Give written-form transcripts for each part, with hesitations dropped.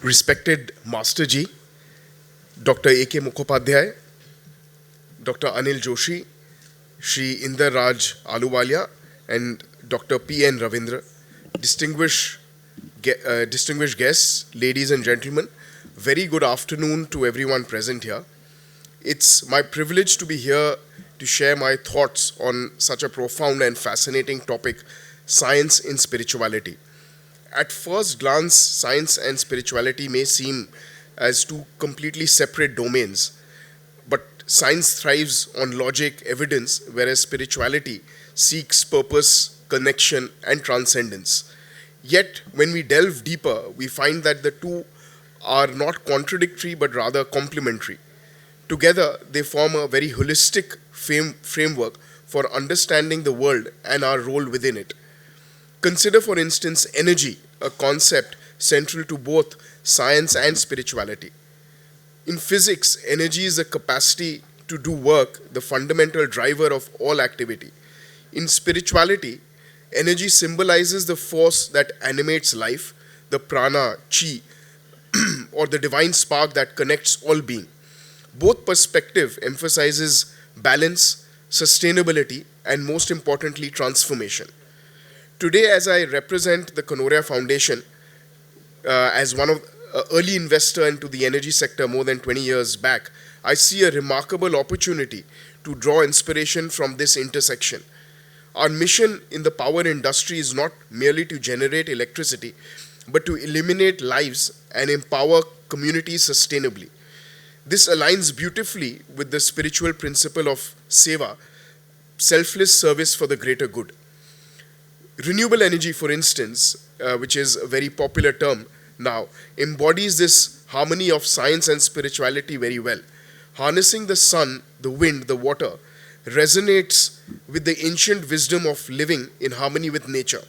Respected Master Ji, Dr. A.K. Mukhopadhyay, Dr. Anil Joshi, Shri Inder Raj Aluwalia, and Dr. P.N. Ravindra, distinguished guests, ladies and gentlemen, very good afternoon to everyone present here. It's my privilege to be here to share my thoughts on such a profound and fascinating topic, science in spirituality. At first glance, science and spirituality may seem as two completely separate domains, but science thrives on logic, evidence, whereas spirituality seeks purpose, connection, and transcendence. Yet, when we delve deeper, we find that the two are not contradictory but rather complementary. Together, they form a very holistic framework for understanding the world and our role within it. Consider, for instance, energy, a concept central to both science and spirituality. In physics, energy is the capacity to do work, the fundamental driver of all activity. In spirituality, energy symbolizes the force that animates life, the prana, chi, or the divine spark that connects all being. Both perspective emphasizes balance, sustainability, and most importantly, transformation. Today, as I represent the Kanoria Foundation as one of early investor into the energy sector more than 20 years back, I see a remarkable opportunity to draw inspiration from this intersection. Our mission in the power industry is not merely to generate electricity, but to eliminate lives and empower communities sustainably. This aligns beautifully with the spiritual principle of seva, selfless service for the greater good. Renewable energy, for instance, which is a very popular term now, embodies this harmony of science and spirituality very well. Harnessing the sun, the wind, the water resonates with the ancient wisdom of living in harmony with nature.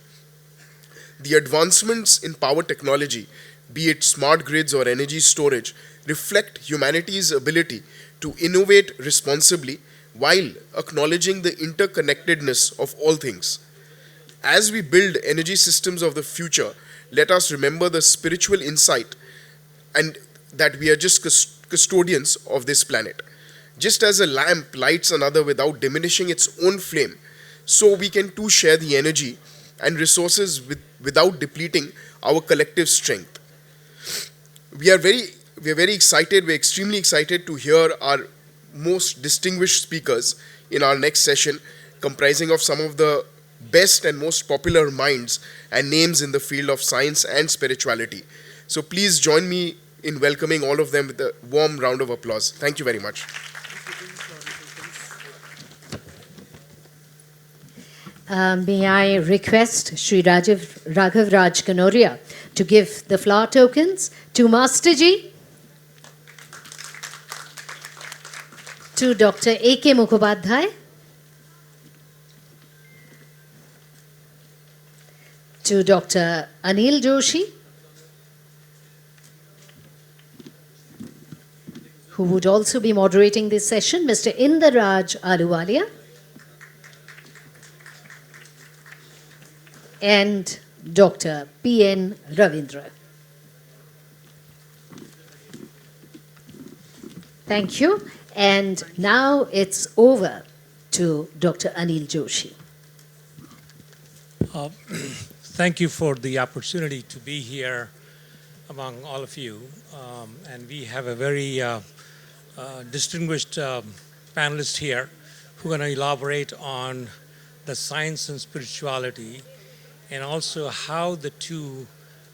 The advancements in power technology, be it smart grids or energy storage, reflect humanity's ability to innovate responsibly while acknowledging the interconnectedness of all things. As we build energy systems of the future, let us remember the spiritual insight and that we are just custodians of this planet. Just as a lamp lights another without diminishing its own flame, so we can too share the energy and resources without depleting our collective strength. We are very excited, we're extremely excited to hear our most distinguished speakers in our next session, comprising of some of the best and most popular minds and names in the field of science and spirituality. So please join me in welcoming all of them with a warm round of applause. Thank you very much. May I request Sri Raghav Raj Kanoria to give the flower tokens to Master Ji, to Dr. A.K. Mukhopadhyay, to Dr. Anil Joshi, who would also be moderating this session, Mr. Inder Raj Aluwalia, and Dr. P.N. Ravindra. Thank you. And now it's over to Dr. Anil Joshi. Thank you for the opportunity to be here among all of you. And we have a very distinguished panelist here who are going to elaborate on the science and spirituality and also how the two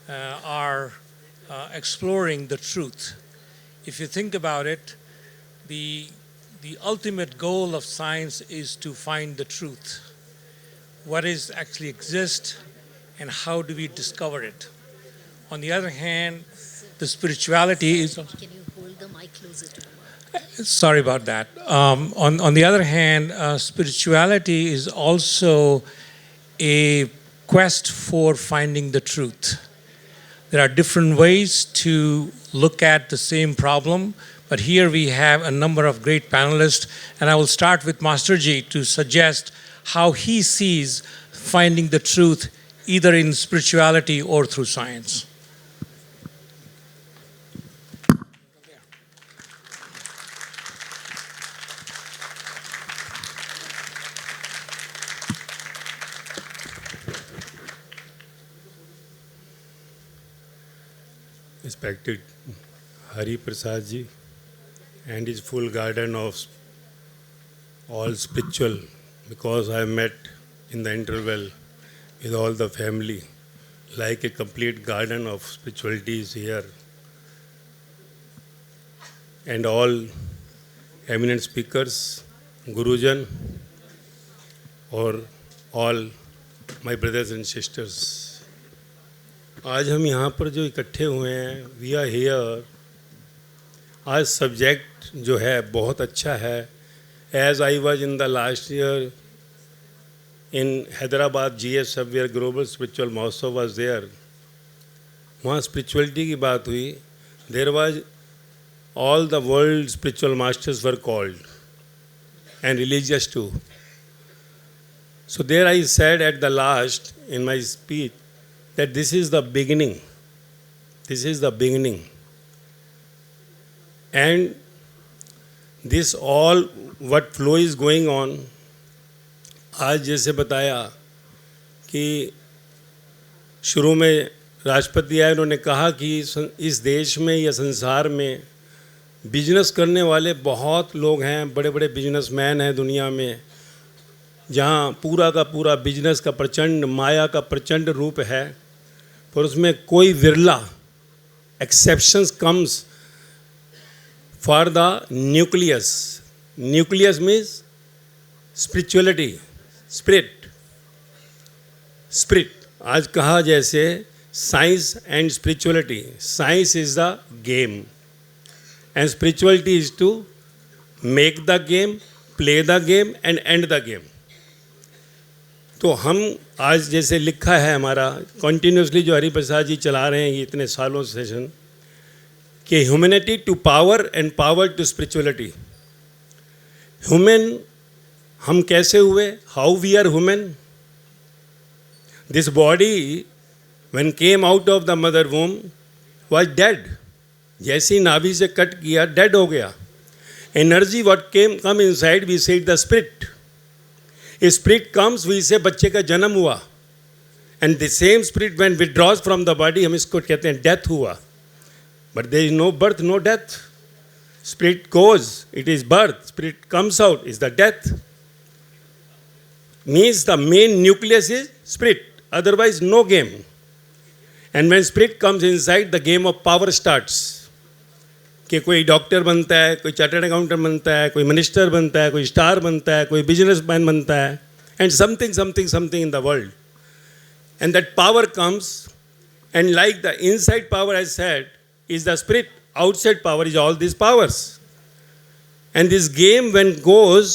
are exploring the truth. If you think about it, the ultimate goal of science is to find the truth. What is actually exists and how do we discover it? On the other hand, the spirituality is... Can you hold the mic closer to the mic? Sorry about that. On the other hand, spirituality is also a quest for finding the truth. There are different ways to look at the same problem, but here we have a number of great panelists, and I will start with Master Ji to suggest how he sees finding the truth either in spirituality or through science. respected Hari Prasad ji and his full garden of all spiritual, because I met in the interval with all the family, like a complete garden of spirituality is here. And all eminent speakers, Gurujan, or all my brothers and sisters. आज हम यहाँ पर जो इकट्ठे हुए हैं, we are here. आज subject जो है बहुत अच्छा है. As I was in the last year in Hyderabad GS where global spiritual Mahotsav was there. वहाँ स्पिरिचुअलिटी की बात हुई. There was all the world spiritual masters were called, and religious too. So there I said at the last in my speech that this is the beginning. This is the beginning. And this all what flow is going on, आज जैसे बताया कि शुरू में राष्ट्रपति आए, उन्होंने कहा कि इस देश में या संसार में बिजनेस करने वाले बहुत लोग हैं, बड़े बड़े बिजनेसमैन हैं दुनिया में, जहाँ पूरा का पूरा बिजनेस का प्रचंड माया का प्रचंड रूप है, पर उसमें कोई विरला exceptions comes for the nucleus. Nucleus means spirituality, spirit. आज कहा जैसे science and spirituality. Science is the game and spirituality is to make the game, play the game and end the game. तो हम आज जैसे लिखा है हमारा कंटिन्यूसली जो हरिप्रसाद जी चला रहे हैं ये इतने सालों सेशन, कि humanity to power and power to spirituality. Human हम कैसे हुए? How we are human. This body when came out of the mother womb was dead. जैसी नाभि से कट किया, डेड हो गया. Energy what come inside we say the spirit. Spirit comes we say बच्चे का जन्म हुआ. And the same spirit when withdraws from the body, हम इसको कहते हैं डेथ हुआ. But there is no birth, no death. Spirit goes, it is birth. Spirit comes out, is the death. Means the main nucleus is spirit, otherwise no game. And when spirit comes inside, the game of power starts. कि कोई doctor बनता है, कोई chartered accountant बनता है, कोई minister बनता है, कोई स्टार बनता है, कोई बिजनेसमैन बनता है, and something something something in the world. And that power comes, and like the inside power I said is the spirit, outside power is all this powers. And this game when goes,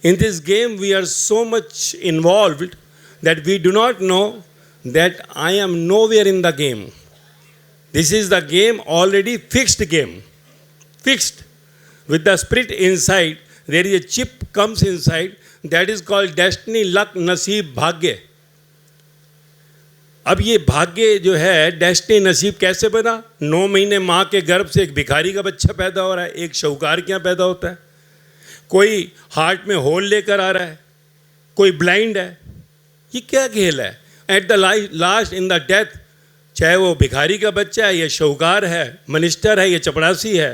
in this game we are so much involved that we do not know that I am nowhere in the game. This is the game, already fixed game. Fixed. With the spirit inside, there is a chip comes inside, that is called destiny, luck, नसीब, भाग्य. अब ये भाग्य जो है, destiny, नसीब कैसे बना? 9 महीने माँ के गर्भ से एक भिखारी का बच्चा पैदा हो रहा है, एक शाहूकार के यहाँ पैदा होता है, कोई हार्ट में होल लेकर आ रहा है, कोई ब्लाइंड है. ये क्या खेल है? At the last in the death, चाहे वो भिखारी का बच्चा है, या शाहूकार है, मिनिस्टर है, या चपरासी है,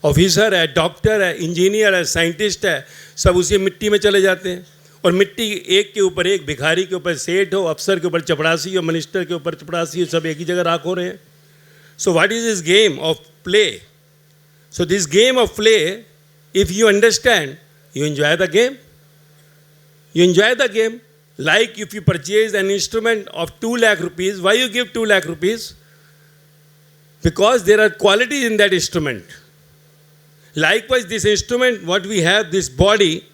ऑफिसर है, डॉक्टर है, इंजीनियर है, साइंटिस्ट है, सब उसी मिट्टी में चले जाते हैं. और मिट्टी एक के ऊपर एक, भिखारी के ऊपर सेठ हो, अफसर के ऊपर चपरासी हो, मिनिस्टर के ऊपर चपरासी हो, सब एक ही जगह राख हो रहे हैं. So what is this game of play? So this game of play, if you understand, you enjoy the game. You enjoy the game. Like if you purchase an instrument of 2 lakh rupees, why you give 2 lakh rupees? Because there are qualities in that instrument. Likewise, this instrument, what we have, this body,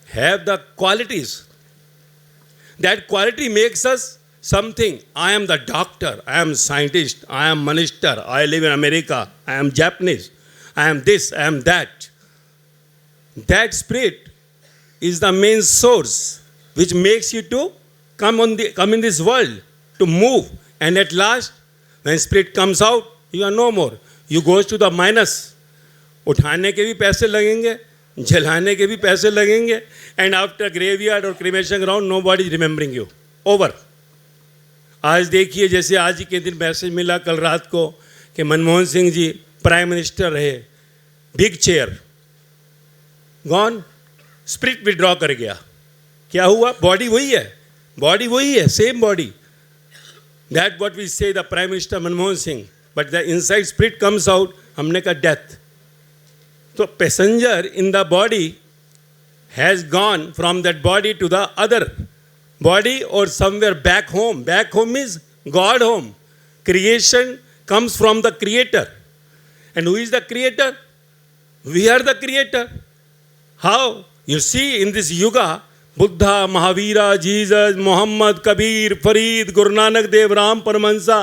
have the qualities. That quality makes us something. I am the doctor, I am scientist, I am minister, I live in America, I am Japanese, I am this, I am that. That spirit is the main source which makes you to come in this world, to move. And at last, when spirit comes out, you are no more. You goes to the minus. उठाने के भी पैसे लगेंगे, जलाने के भी पैसे लगेंगे, and after graveyard or cremation ground, nobody is remembering you. Over. आज देखिए, जैसे आज ही के दिन मैसेज मिला कल रात को कि कि मनमोहन सिंह जी प्राइम मिनिस्टर रहे, big chair gone, spirit withdraw कर गया, क्या हुआ? बॉडी वही है, same body. That what we say the prime minister Manmohan Singh, but the inside spirit comes out, हमने कहा डेथ. तो passenger in the body has gone from that body to the other body or somewhere back home. Back home is God home. Creation comes from the Creator. And who is the Creator? We are the Creator. How? You see in this Yuga, Buddha, Mahavira, Jesus, Muhammad, Kabir, Farid, Guru Nanak Dev, Ram Paramahansa,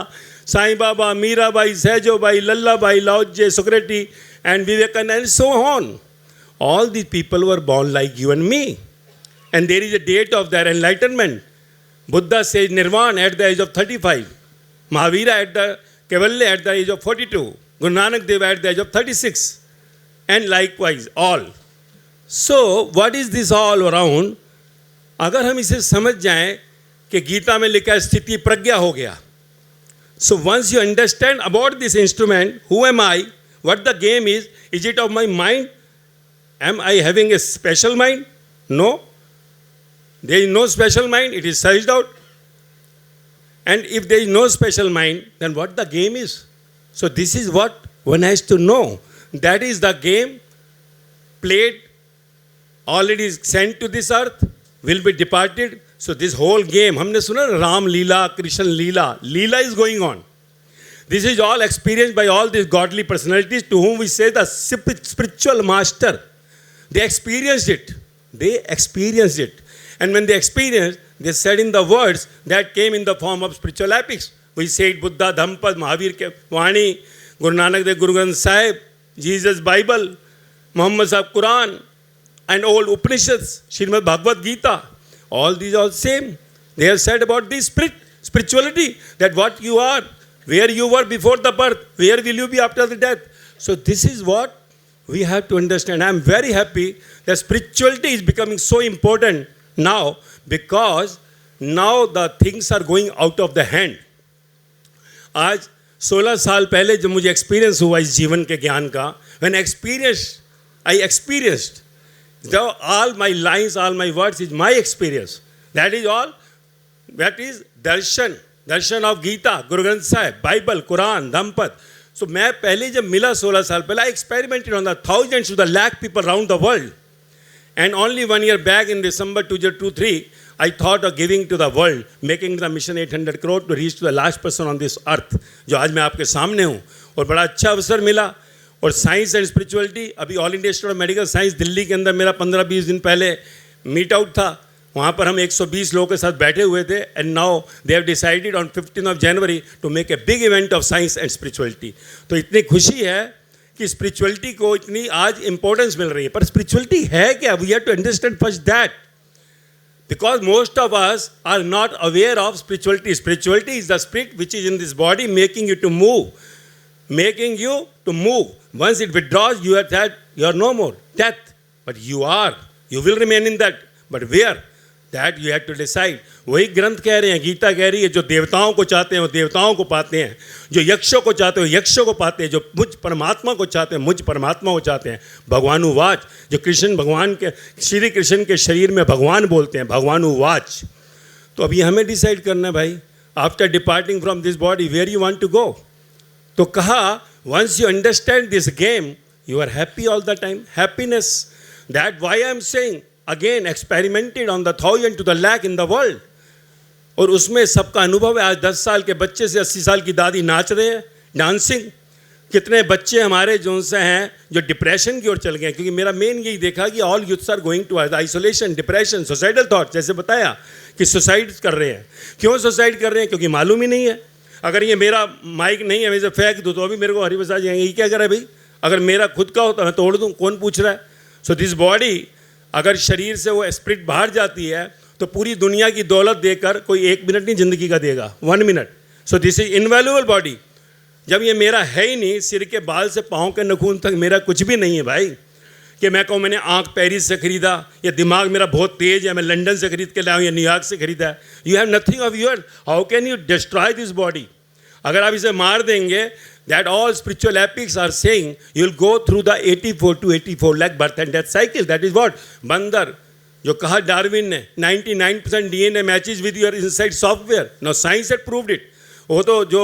Sai Baba, Meera Bai, Sehjo Bai, Lalla Bai, Lao Tse, Socrates and Vivekananda and so on. All these people were born like you and me. And there is a date of their enlightenment. Buddha says Nirvana at the age of 35. Mahavira at the Kaivalya at the age of 42. Guru Nanak Dev at the age of 36. And likewise, all. So, what is this all around? अगर हम इसे समझ जाएं कि गीता में लिखा स्थिति प्रज्ञा हो गया. So once you understand about this instrument, who am I, what the game is it of my mind? Am I having a special mind? No. There is no special mind, it is searched out. And if there is no special mind, then what the game is? So this is what one has to know. That is the game played, already sent to this earth, will be departed. So this whole game, हमने सुना Ram Leela, Krishna Leela. Leela is going on. This is all experienced by all these godly personalities to whom we say the spiritual master. They experienced it. And when they experienced, they said in the words that came in the form of spiritual epics. We said Buddha, Dhampad, Mahavir ke Vani, Guru Nanak Dev, Guru Granth Sahib, Jesus Bible, Muhammad Sahib Quran, and all Upanishads, Srimad Bhagavad Gita. All these are same. They have said about this spirituality, that what you are, where you were before the birth, where will you be after the death. So this is what we have to understand. I am very happy that spirituality is becoming so important now, because now the things are going out of the hand. आज 16 साल पहले जब मुझे experience हुआ इस जीवन के ज्ञान का, when I experienced, all my lines, all my words is my experience. That is all. That is darshan of Gita, Guru Granth Sahib, Bible, Quran, Dhampad. So मैं पहले जब मिला 16 साल पहले, I experimented on the thousands to the lakh people around the world. And only 1 year back in December 2023, I thought of giving to the world, making the mission 800 crore to reach to the last person on this earth. जो आज मैं आपके सामने हूँ, और बड़ा अच्छा अवसर मिला. और साइंस एंड स्पिरिचुअलिटी, अभी all India institute of medical science Delhi के अंदर मेरा 15-20 दिन पहले मीट आउट था. वहाँ पर हम 120 लोगों के साथ बैठे हुए थे. And now they have decided on 15 of January to make a big event of science and spirituality. तो इतनी खुशी है कि स्पिरिचुअलिटी को इतनी आज इंपॉर्टेंस मिल रही है. पर स्पिरिचुअलिटी है क्या? We have to understand first that, because most of us are not aware of spirituality. Spirituality is the spirit which is in this body making you to move. Once it withdraws, you are that, you are no more. Death. But you will remain in that. But where? That you have to decide. वही ग्रंथ कह रहे हैं, गीता कह रही है, जो देवताओं को चाहते हैं वो देवताओं को पाते हैं, जो यक्षों को चाहते हैं यक्षों को पाते हैं, जो मुझ परमात्मा को चाहते हैं मुझ परमात्मा को चाहते हैं. भगवानुवाच, जो कृष्ण भगवान के, श्री कृष्ण के शरीर में भगवान बोलते हैं, भगवानुवाच. तो अभी हमें डिसाइड करना है भाई, after departing from this body where you want to go. तो कहा, once you understand this game, you are happy all the time. Happiness. That why I am saying, again, experimented on the 1,000 to the lakh in the world. और उसमें सबका अनुभव है. आज 10 साल के बच्चे से 80 साल की दादी नाच रहे हैं, डांसिंग. कितने बच्चे हमारे जो उनसे हैं जो डिप्रेशन की ओर चल गए, क्योंकि मेरा मेन यही देखा कि all youths are going to isolation, depression, suicidal thought. जैसे बताया कि सुसाइड कर रहे हैं. क्यों सुसाइड कर रहे हैं? क्योंकि मालूम ही नहीं है. अगर ये मेरा माइक नहीं है, मैं इसे फेंक दूँ तो अभी मेरे को हरिप्रसाद जाएंगे, ये क्या करे भाई? अगर मेरा खुद का होता मैं तोड़ दूँ, कौन पूछ रहा है? सो दिस बॉडी, अगर शरीर से वो स्पिरिट बाहर जाती है तो पूरी दुनिया की दौलत देकर कोई 1 मिनट नहीं जिंदगी का देगा, 1 minute. So this is invaluable body. जब ये मेरा है ही नहीं, सिर के बाल से पाँव के नखून तक मेरा कुछ भी नहीं है भाई, कि मैं कहूँ मैंने आँख पेरिस से खरीदा, या दिमाग मेरा बहुत तेज है मैं लंदन से खरीद के लाया हूँ या न्यूयॉर्क से खरीदा है. You have nothing of your. How can you destroy this body? अगर आप इसे मार देंगे, that all spiritual epics are saying you'll go through the 84 to 84 lakh birth and death cycle. That is what बंदर जो कहा डार्विन ने 99% DNA matches with your inside software. Now science had proved it. वो तो जो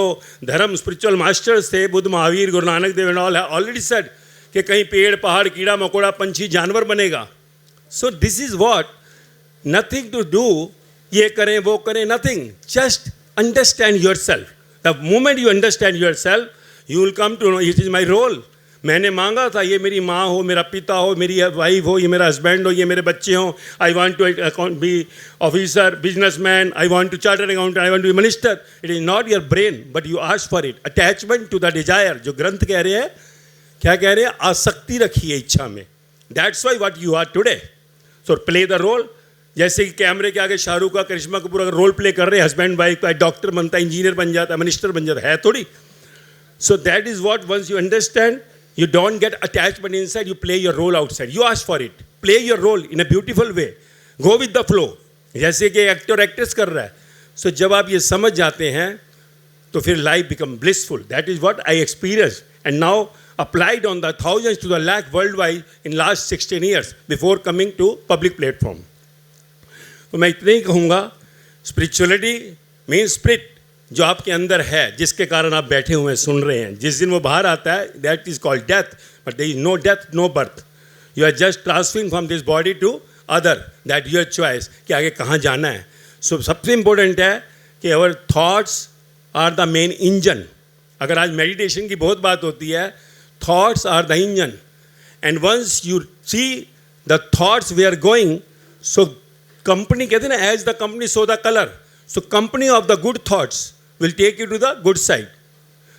धर्म spiritual masters थे Buddha Mahavir Guru Nanak Dev and all already said कि कहीं पेड़ पहाड़ कीड़ा मकोड़ा पंछी जानवर बनेगा. So this is what nothing to do ये करें वो करें nothing just understand yourself. The moment you understand yourself you will come to know it is my role. मैंने मांगा था ये मेरी माँ हो मेरा पिता हो मेरी वाइफ हो ये मेरा हस्बैंड हो ये मेरे बच्चे हों. I want to be officer businessman I want to chartered accountant I want to be minister. It is not your brain but you ask for it. Attachment to the desire जो ग्रंथ कह रहे हैं क्या कह रहे हैं आसक्ति रखिए इच्छा में. That's why what you are today. So play the role. जैसे कि कैमरे के आगे शाहरुख का करिश्मा कपूर अगर रोल प्ले कर रहे हैं हस्बैंड वाइफ का डॉक्टर बनता है इंजीनियर बन जाता है मिनिस्टर बन जाता है थोड़ी. So that is what once you understand you don't get attachment inside, you play your role outside. You ask for it. Play your role in a beautiful way. Go with the flow. जैसे कि actor actress कर रहा है. So जब आप ये समझ जाते हैं तो फिर life become blissful. That is what I experienced and now applied on the thousands to the lakh worldwide in last 16 years before coming to public platform. तो मैं इतना ही कहूँगा spirituality means spirit जो आपके अंदर है जिसके कारण आप बैठे हुए हैं सुन रहे हैं. जिस दिन वो बाहर आता है that is called death but there is no death no birth. You are just transferring from this body to other that your choice कि आगे कहाँ जाना है. सो सबसे इम्पोर्टेंट है कि our thoughts are the main engine. अगर आज मेडिटेशन की बहुत बात होती है thoughts are the engine and once you see the thoughts they are going so company कहते हैं ना as the company so the colour. So company of the good thoughts will take you to the good side.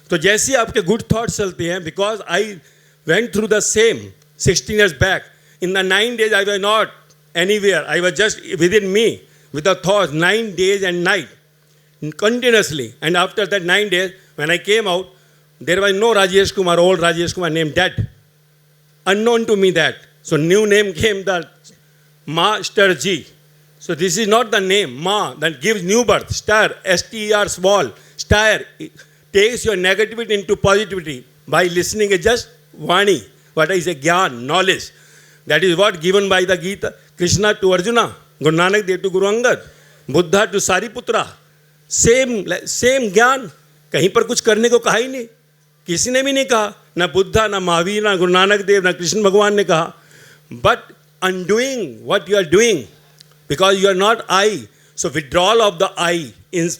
तो जैसे ही आपके good thoughts चलते हैं because I went through the same 16 years back. In the 9 days I was not anywhere. I was just within me with the thoughts 9 days and night continuously. And after that 9 days when I came out there was no Rajesh Kumar, old Rajesh Kumar name dead. Unknown to me that. So new name came the Master G. So this is not the name, Ma, that gives new birth. Star, S-T-E-R small. Star takes your negativity into positivity by listening to just Vani. What is a Gyan, knowledge. That is what given by the Gita. Krishna to Arjuna, Guru Nanak Dev to Guru Angad, Buddha to Sariputra. Same Gyan. कहीं पर कुछ करने को कहा ही नहीं. किसी ने भी नहीं कहा. ना बुद्धा, ना महावीर, ना गुरु नानक देव, ना कृष्ण भगवान ने कहा. But undoing what you are doing, because you are not I. So withdrawal of the I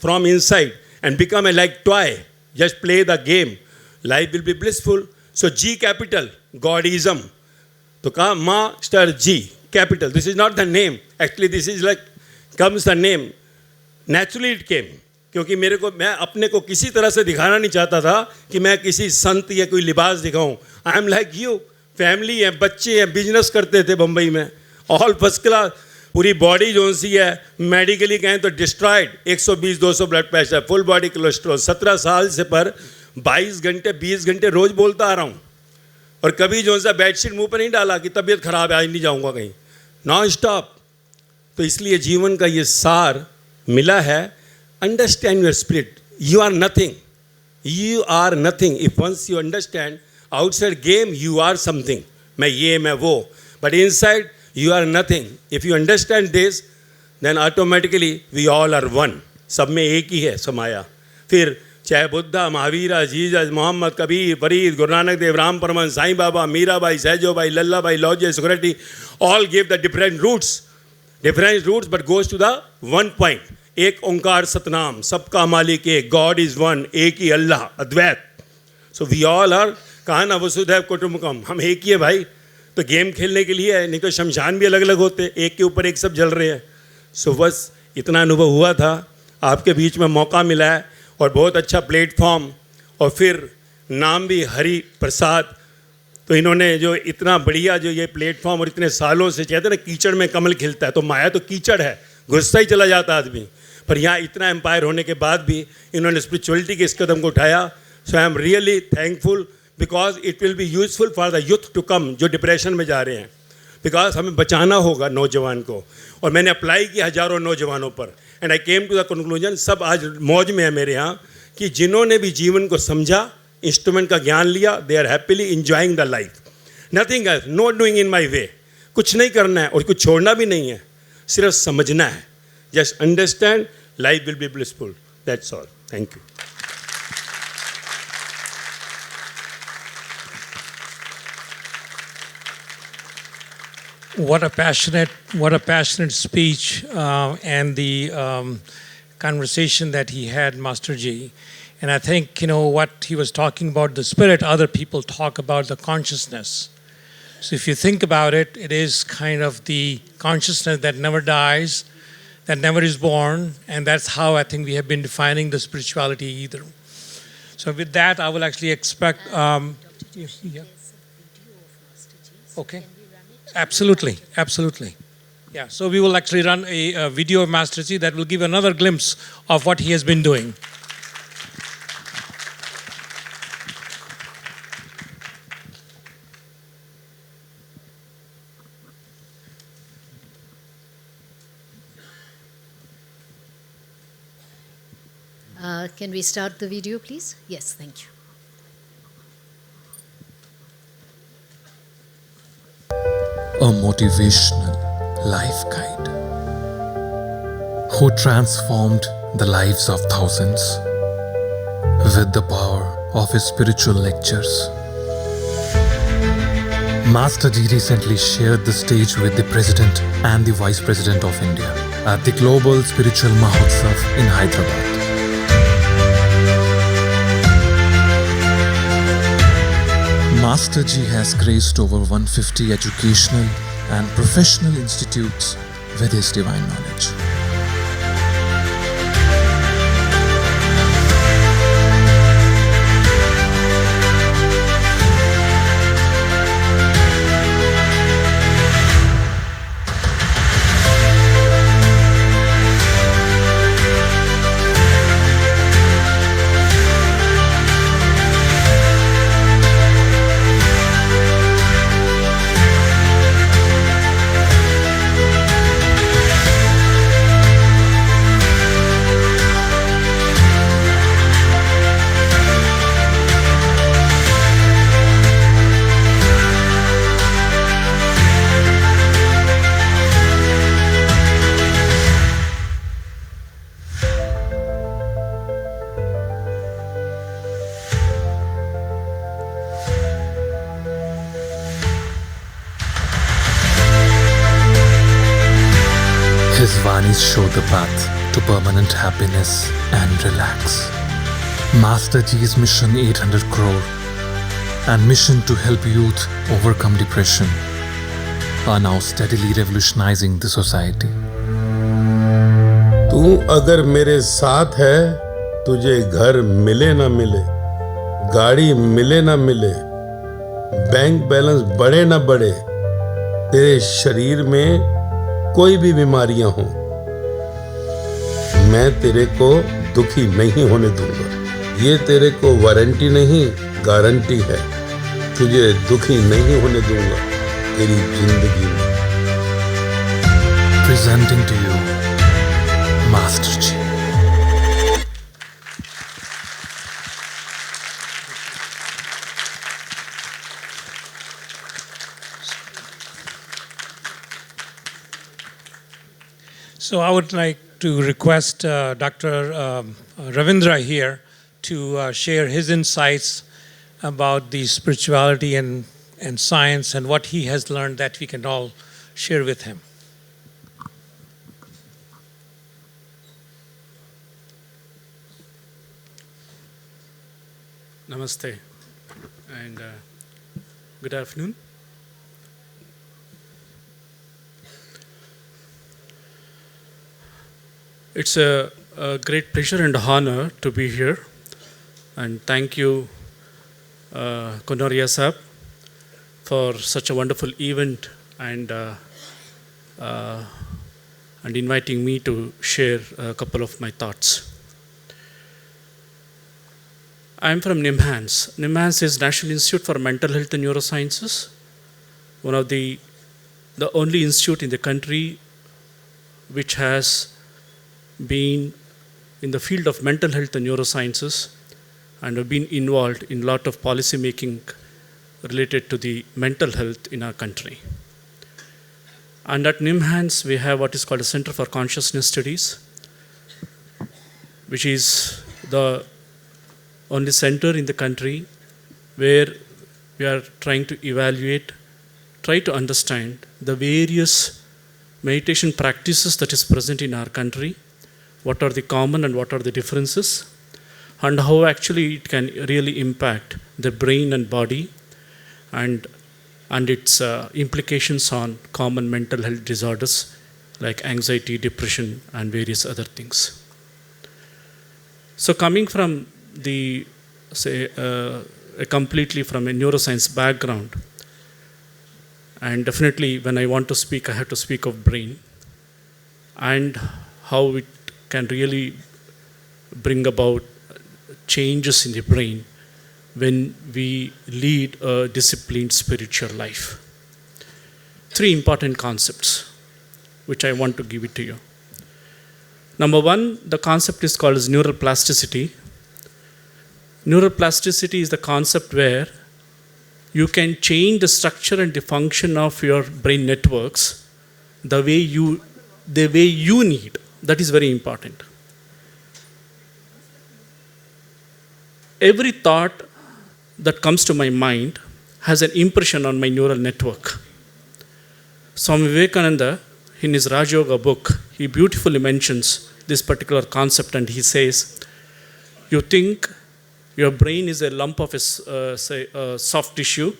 from inside and become a like toy. Just play the game. Life will be blissful. So G capital, Godism. तो कहा Master G capital. This is not the name. Actually this is like comes the name. Naturally it came. क्योंकि मेरे को मैं अपने को किसी तरह से दिखाना नहीं चाहता था कि मैं किसी संत या कोई लिबास दिखाऊं. I am like you. Family है बच्चे हैं बिजनेस करते थे बम्बई में ऑल फर्स्ट क्लास. पूरी बॉडी जो सी है मेडिकली कहें तो destroyed 120-200 blood pressure full body cholesterol. 17 साल से पर 22 घंटे 20 घंटे रोज बोलता आ रहा हूँ और कभी जो सा बेडशीट मुंह पर नहीं डाला कि तबीयत खराब है आज नहीं जाऊँगा कहीं. Non stop. तो इसलिए जीवन का ये सार मिला है. Understand your spirit. You are nothing. You are nothing. If once you understand outside game you are something. मैं ये मैं वो but inside you are nothing. If you understand this, then automatically we all are one. सब में एक ही है समाया. फिर चाहे Buddha Mahavira Jesus Mohammad Kabir Farid Guru Nanak Dev Ram Paramhans Sai Baba Mirabai Sahjobai लल्लाबाई लौजे सुकरेटी all give the different roots but goes to the one point. एक ओंकार सतनाम सबका मालिक एक. God is one. एक ही अल्लाह अद्वैत. So we all are कहा ना वसुधैव कुटुंबकम. हम एक ही है भाई. तो गेम खेलने के लिए है नहीं तो शमशान भी अलग अलग होते. एक के ऊपर एक सब जल रहे हैं. सो बस इतना अनुभव हुआ था. आपके बीच में मौका मिला है और बहुत अच्छा प्लेटफॉर्म और फिर नाम भी हरि प्रसाद. तो इन्होंने जो इतना बढ़िया जो ये प्लेटफॉर्म और इतने सालों से कहते हैं ना कीचड़ में कमल खिलता है. तो माया तो कीचड़ है घुसता ही चला जाता आदमी. पर यहाँ इतना एम्पायर होने के बाद भी इन्होंने स्पिरिचुअलिटी के इस कदम को उठाया. So I am really thankful because it will be useful for the youth to come जो डिप्रेशन में जा रहे हैं. बिकॉज हमें बचाना होगा नौजवान को. और मैंने अप्लाई किया हज़ारों नौजवानों पर and I came to the conclusion सब आज मौज में है मेरे यहाँ कि जिन्होंने भी जीवन को समझा इंस्ट्रूमेंट का ज्ञान लिया, they are happily enjoying the life, nothing else, not doing in my way. कुछ नहीं करना है और कुछ छोड़ना भी नहीं है, सिर्फ समझना है. Just understand, life will be blissful. That's all. Thank you. What a passionate speech and the conversation that he had, Master Ji. And I think, what he was talking about, the spirit, other people talk about the consciousness. So if you think about it, it is kind of the consciousness that never dies, that never is born, and that's how I think we have been defining the spirituality either. So with that, I will actually expect... yeah. Okay. Absolutely. Yeah, so we will actually run a video of Master Ji that will give another glimpse of what he has been doing. Can we start the video, please? Yes, thank you. A motivational life guide who transformed the lives of thousands with the power of his spiritual lectures. Master Ji recently shared the stage with the President and the Vice President of India at the Global Spiritual Mahotsav in Hyderabad. Master Ji has graced over 150 educational and professional institutes with his divine knowledge. His Vanis show the path to permanent happiness and relax. Master Ji's mission 800 crore and mission to help youth overcome depression are now steadily revolutionizing the society. तू अगर मेरे साथ है, तुझे घर मिले ना मिले, गाड़ी मिले ना मिले, बैंक बैलेंस बढ़े ना बढ़े, तेरे शरीर में कोई भी बीमारियां हों, मैं तेरे को दुखी नहीं होने दूंगा. ये तेरे को वारंटी नहीं, गारंटी है. तुझे दुखी नहीं होने दूंगा तेरी जिंदगी में. Presenting to you, Master Ji. So I would like to request Dr. Ravindra here to share his insights about the spirituality and science and what he has learned that we can all share with him. Namaste and good afternoon. It's a great pleasure and honor to be here, and thank you, Konoria Sahab, for such a wonderful event and inviting me to share a couple of my thoughts. I'm from NIMHANS. NIMHANS is National Institute for Mental Health and Neurosciences, one of the only institute in the country which has been in the field of mental health and neurosciences and have been involved in a lot of policy making related to the mental health in our country. And at NIMHANS, we have what is called a Center for Consciousness Studies, which is the only center in the country where we are trying to evaluate, try to understand the various meditation practices that is present in our country, what are the common and what are the differences, and how actually it can really impact the brain and body and its implications on common mental health disorders like anxiety, depression, and various other things. So coming from the, say, completely from a neuroscience background, and definitely when I want to speak, I have to speak of brain and how it can really bring about changes in the brain when we lead a disciplined spiritual life. 3 important concepts which I want to give it to you. Number 1, the concept is called as neuroplasticity. Neuroplasticity is the concept where you can change the structure and the function of your brain networks the way you need. That is very important. Every thought that comes to my mind has an impression on my neural network. Swami Vivekananda, in his Raj Yoga book, he beautifully mentions this particular concept, and he says, you think your brain is a lump of soft tissue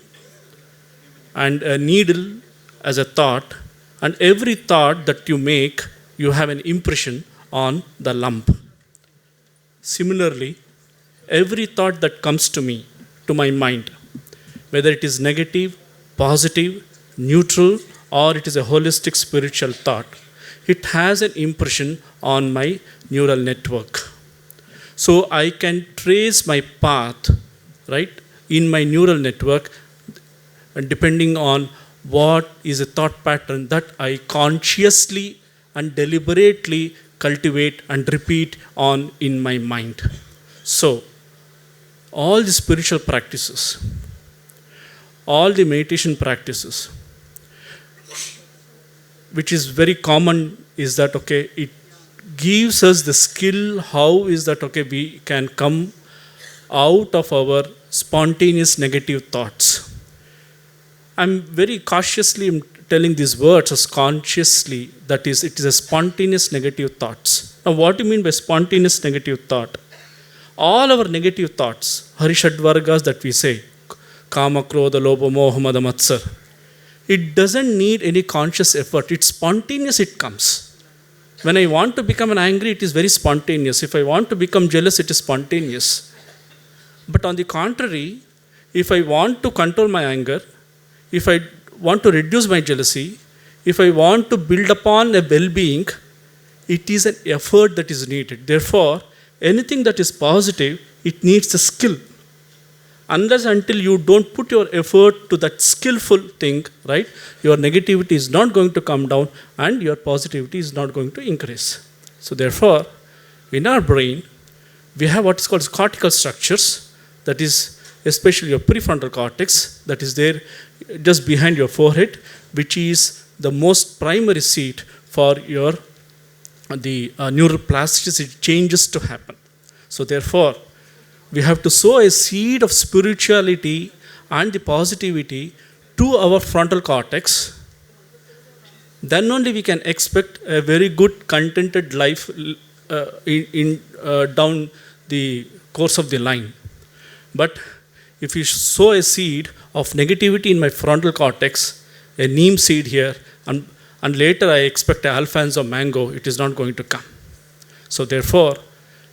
and a needle as a thought, and every thought that you make, you have an impression on the lump. Similarly, every thought that comes to me, to my mind, whether it is negative, positive, neutral, or it is a holistic spiritual thought, it has an impression on my neural network. So I can trace my path, right, in my neural network, and depending on what is a thought pattern that I consciously and deliberately cultivate and repeat on in my mind. So all the spiritual practices, all the meditation practices, which is very common, is that, okay, it gives us the skill, how is that, okay, we can come out of our spontaneous negative thoughts. I'm very cautiously telling these words as consciously, that is, it is a spontaneous negative thoughts. Now, what do you mean by spontaneous negative thought? All our negative thoughts, Harishad Vargas that we say, Kama, Krodha, Lobha, Moha, Mada, Matsar, it doesn't need any conscious effort. It's spontaneous, it comes. When I want to become an angry, it is very spontaneous. If I want to become jealous, it is spontaneous. But on the contrary, if I want to control my anger, if I want to reduce my jealousy, if I want to build upon a well-being, it is an effort that is needed. Therefore, anything that is positive, it needs a skill. Unless until you don't put your effort to that skillful thing, right, your negativity is not going to come down and your positivity is not going to increase. So therefore, in our brain, we have what is called cortical structures, that is especially your prefrontal cortex, that is there just behind your forehead, which is the most primary seat for your neuroplasticity changes to happen. So therefore, we have to sow a seed of spirituality and the positivity to our frontal cortex. Then only we can expect a very good contented life down the course of the line. But if you sow a seed of negativity in my frontal cortex, a neem seed here, and later I expect an Alfonso mango, it is not going to come. So therefore,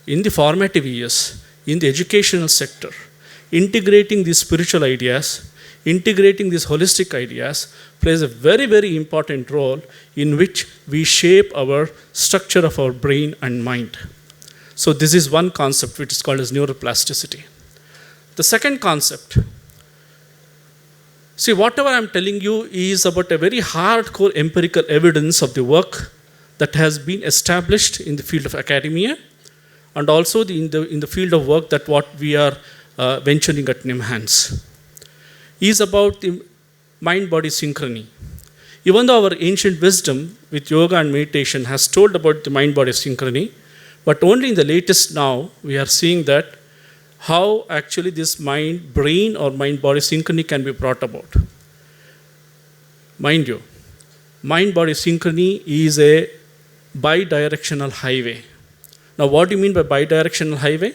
in the formative years, in the educational sector, integrating these spiritual ideas, integrating these holistic ideas plays a very, very important role in which we shape our structure of our brain and mind. So this is one concept which is called as neuroplasticity. The second concept, see, whatever I'm telling you is about a very hardcore empirical evidence of the work that has been established in the field of academia and also in the field of work that what we are venturing at NIMHANS, is about the mind-body synchrony. Even though our ancient wisdom with yoga and meditation has told about the mind-body synchrony, but only in the latest now we are seeing that how actually this mind-brain or mind-body synchrony can be brought about. Mind you, mind-body synchrony is a bidirectional highway. Now what do you mean by bidirectional highway?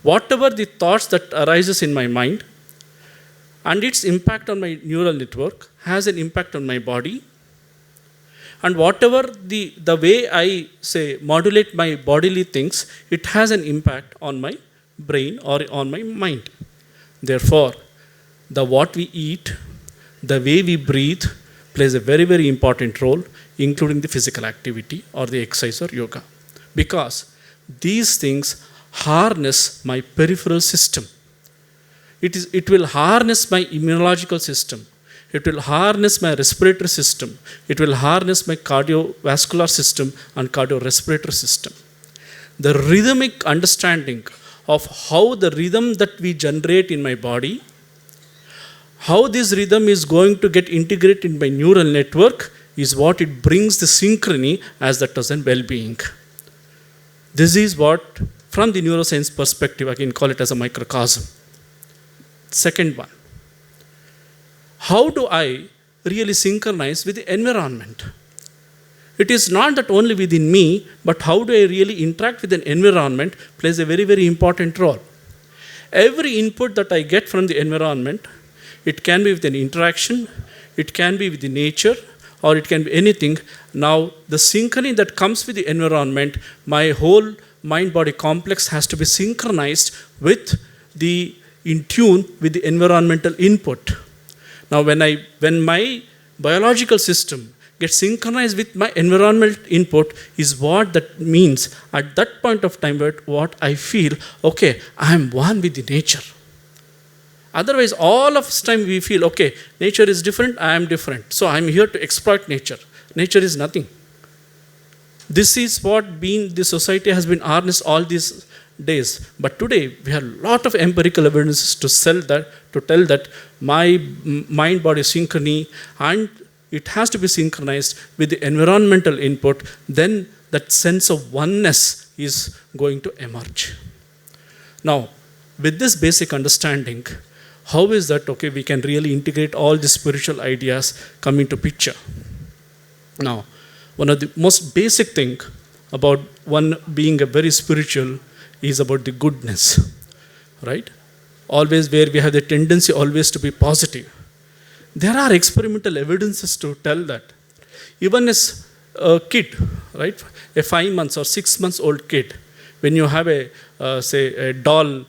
Whatever the thoughts that arises in my mind and its impact on my neural network has an impact on my body, and whatever the way I say modulate my bodily things, it has an impact on my brain or on my mind. Therefore, the what we eat, the way we breathe plays a very, very important role, including the physical activity or the exercise or yoga, because these things harness my peripheral system. It will harness my immunological system. It will harness my respiratory system. It will harness my cardiovascular system and cardiorespiratory system. The rhythmic understanding of how the rhythm that we generate in my body, how this rhythm is going to get integrated in my neural network, is what it brings the synchrony as that as in well-being. This is what, from the neuroscience perspective, I can call it as a microcosm. Second one, how do I really synchronize with the environment? It is not that only within me, but how do I really interact with an environment plays a very, very important role. Every input that I get from the environment, it can be with an interaction, it can be with the nature, or it can be anything. Now, the synchrony that comes with the environment, my whole mind-body complex has to be synchronized with in tune with the environmental input. Now, when my biological system gets synchronized with my environmental input, is what that means. At that point of time, what I feel, okay, I am one with the nature. Otherwise, all of the time we feel, okay, nature is different, I am different. So I am here to exploit nature. Nature is nothing. This is what the society has been harnessed all these days. But today, we have a lot of empirical evidences to tell that my mind-body synchrony, and it has to be synchronized with the environmental input, then that sense of oneness is going to emerge. Now, with this basic understanding, how is that, okay, we can really integrate all the spiritual ideas come into picture? Now, one of the most basic thing about one being a very spiritual is about the goodness, right? Always where we have the tendency always to be positive. There are experimental evidences to tell that. Even as a kid, right? A 5 months or 6 months old kid, when you have a doll,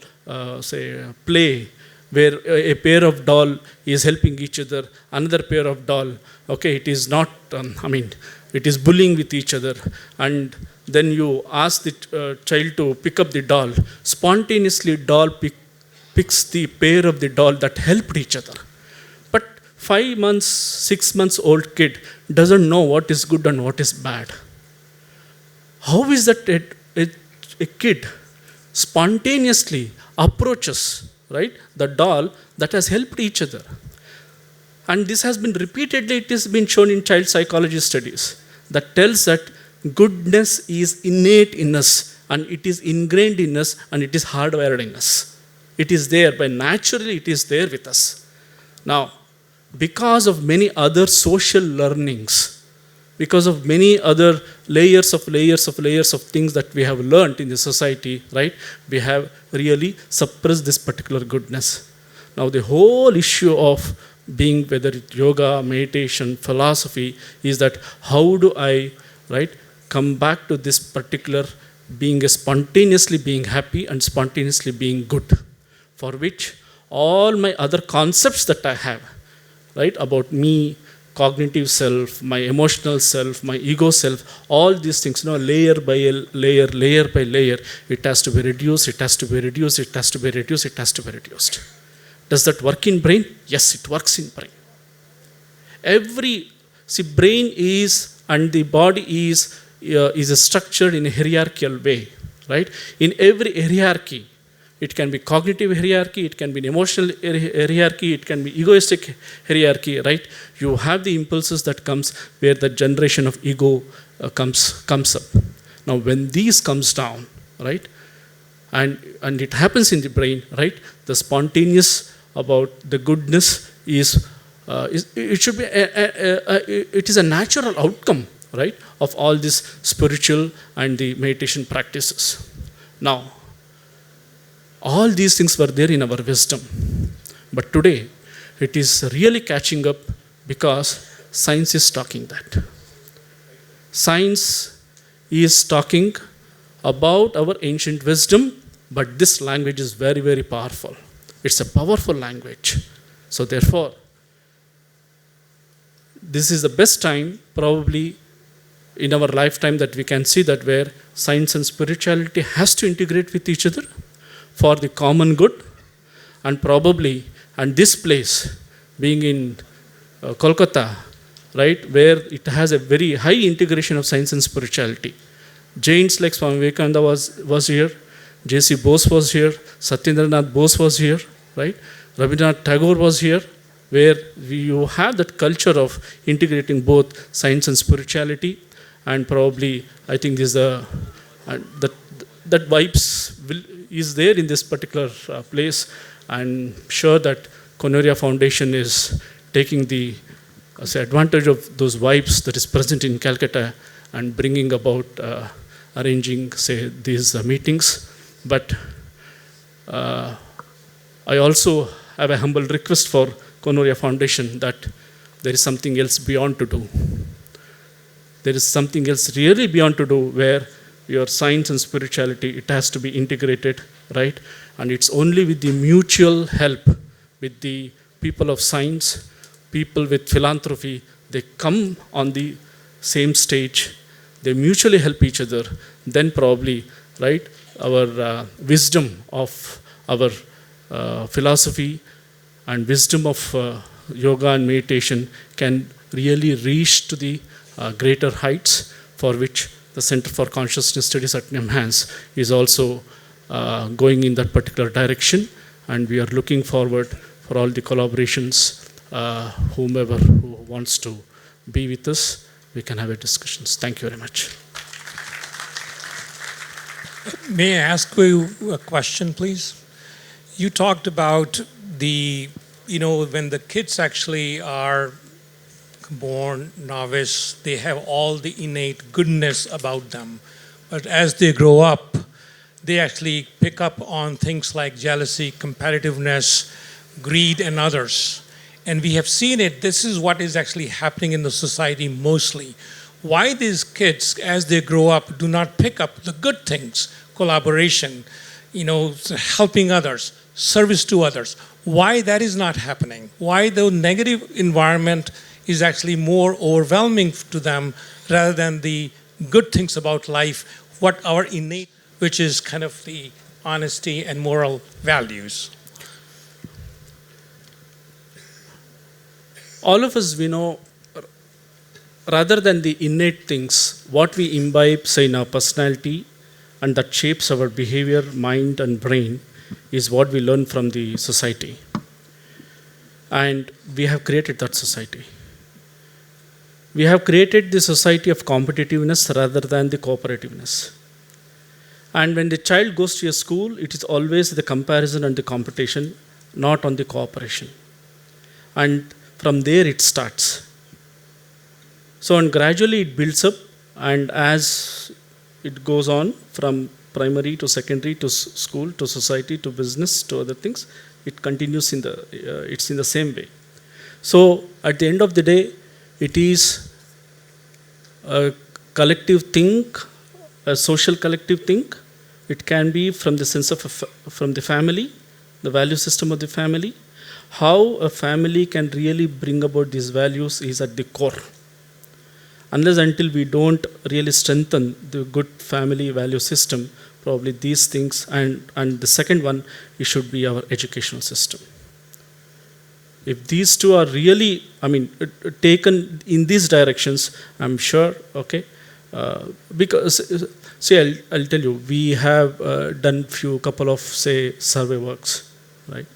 play, where a pair of doll is helping each other, another pair of doll, okay, it is not, it is bullying with each other, and then you ask the child to pick up the doll. Spontaneously, doll picks the pair of the doll that helped each other. But 5 months, 6 months old kid doesn't know what is good and what is bad. How is that a kid spontaneously approaches, right, the doll that has helped each other? And this has been repeatedly, it has been shown in child psychology studies that tells that goodness is innate in us, and it is ingrained in us, and it is hardwired in us. It is there, but naturally it is there with us. Now, because of many other social learnings, because of many other layers of things that we have learned in the society, right, we have really suppressed this particular goodness. Now, the whole issue of being, whether it's yoga, meditation, philosophy, is that how do I, right, come back to this particular being spontaneously being happy and spontaneously being good, for which all my other concepts that I have, right, about me, cognitive self, my emotional self, my ego self, all these things, layer by layer by layer, it has to be reduced, it has to be reduced, it has to be reduced, it has to be reduced. Does that work in brain? Yes, it works in brain. Brain is, and the body is structured in a hierarchical way. right? In every hierarchy, it can be cognitive hierarchy, it can be an emotional hierarchy, it can be egoistic hierarchy, right? You have the impulses that comes where the generation of ego comes up. Now, when these comes down, right, and it happens in the brain, right, the spontaneous about the goodness is it should be it is a natural outcome, right, of all these spiritual and the meditation practices. Now, all these things were there in our wisdom, but today it is really catching up because science is talking that. Science is talking about our ancient wisdom, but this language is very, very powerful. It's a powerful language. So therefore, this is the best time probably in our lifetime that we can see that where science and spirituality has to integrate with each other for the common good. And probably, and this place being in Kolkata, right, where it has a very high integration of science and spirituality. Giants like Swami Vivekananda was here, J.C. Bose was here, Satyendranath Bose was here, right? Rabindranath Tagore was here, where you have that culture of integrating both science and spirituality, and probably I think this that vibes is there in this particular place. I'm sure that Konoria Foundation is taking the advantage of those vibes that is present in Calcutta and bringing about arranging, say, these meetings. But I also have a humble request for Konoria Foundation that there is something else beyond to do. There is something else really beyond to do where your science and spirituality, it has to be integrated, right? And it's only with the mutual help with the people of science, people with philanthropy, they come on the same stage, they mutually help each other, then probably, right, our wisdom of our philosophy and wisdom of yoga and meditation can really reach to the greater heights, for which the Center for Consciousness Studies at NIMHANS is also going in that particular direction, and we are looking forward for all the collaborations. Whomever who wants to be with us, we can have a discussions. Thank you very much. May I ask you a question, please? You talked about when the kids actually are born novice, they have all the innate goodness about them. But as they grow up, they actually pick up on things like jealousy, competitiveness, greed, and others. And we have seen it, this is what is actually happening in the society mostly. Why these kids, as they grow up, do not pick up the good things, collaboration, helping others, service to others. Why that is not happening? Why the negative environment is actually more overwhelming to them rather than the good things about life, what our innate, which is kind of the honesty and moral values. All of us, we know, rather than the innate things, what we imbibe, say, in our personality, and that shapes our behavior, mind, and brain, is what we learn from the society. And we have created that society. We have created the society of competitiveness rather than the cooperativeness. And when the child goes to a school, it is always the comparison and the competition, not on the cooperation. And from there it starts. So, and gradually it builds up, and as it goes on from primary to secondary to school to society to business to other things, it continues it's in the same way. So, at the end of the day, it is a collective think, a social collective think. It can be from the sense of from the family, the value system of the family. How a family can really bring about these values is at the core. Unless until we don't really strengthen the good family value system, probably these things, and the second one, it should be our educational system. If these two are really, taken in these directions, I'm sure, Because, see, I'll tell you, we have done couple of, say, survey works, right,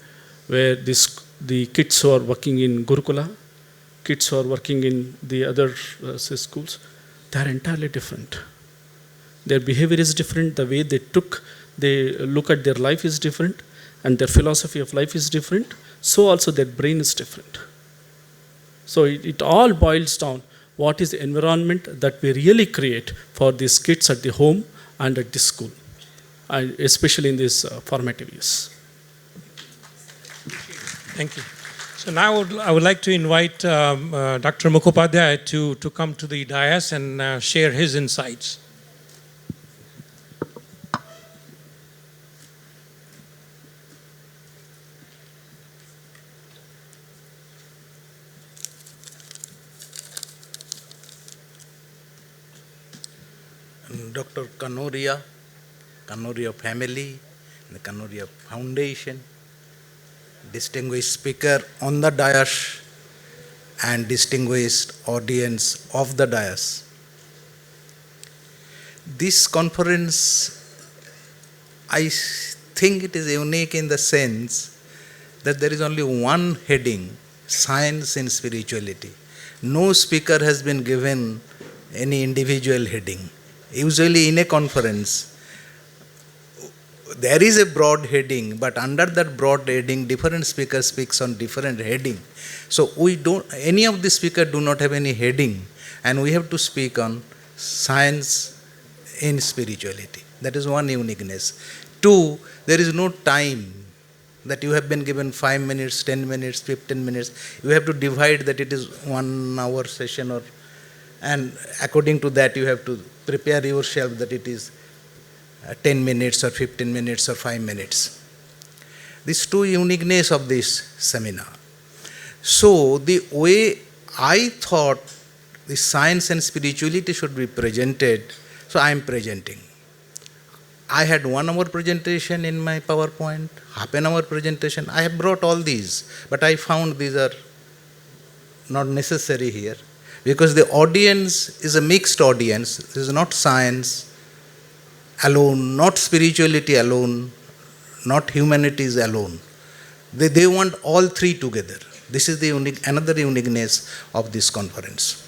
where the kids who are working in Gurukula, kids who are working in the other say, schools, they are entirely different. Their behavior is different, the way they look at their life is different, and their philosophy of life is different, so also their brain is different. So it all boils down, what is the environment that we really create for these kids at the home and at the school, and especially in these formative years. Thank you. So now I would like to invite Dr. Mukhopadhyay to come to the dais and share his insights. Dr. Kanoria family, the Kanoria Foundation, distinguished speaker on the dais, and distinguished audience of the dais. This conference, I think it is unique in the sense that there is only one heading, science and spirituality. No speaker has been given any individual heading. Usually in a conference, there is a broad heading, but under that broad heading, different speakers speaks on different heading. So any of the speakers do not have any heading, and we have to speak on science in spirituality. That is one uniqueness. Two, there is no time that you have been given 5 minutes, 10 minutes, 15 minutes. You have to divide that it is 1 hour session, and according to that you have to prepare yourself that it is 10 minutes or 15 minutes or 5 minutes. These two uniqueness of this seminar. So the way I thought the science and spirituality should be presented, so I am presenting. I had 1 hour presentation in my PowerPoint, half an hour presentation. I have brought all these, but I found these are not necessary here, because the audience is a mixed audience. This is not science alone, not spirituality alone, not humanities alone. They want all three together. This is another uniqueness of this conference.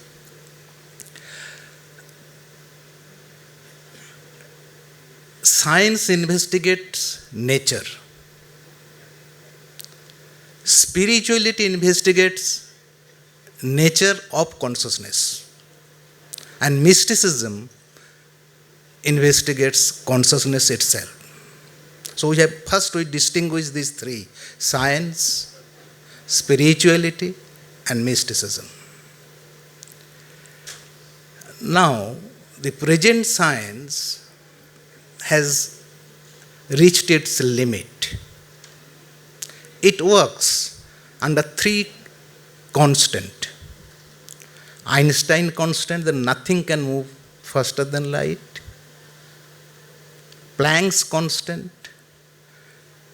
Science investigates nature. Spirituality investigates nature of consciousness. And mysticism investigates consciousness itself. So we distinguish these three: science, spirituality, and mysticism. Now, the present science has reached its limit. It works under three constants. Einstein constant, that nothing can move faster than light. Planck's constant,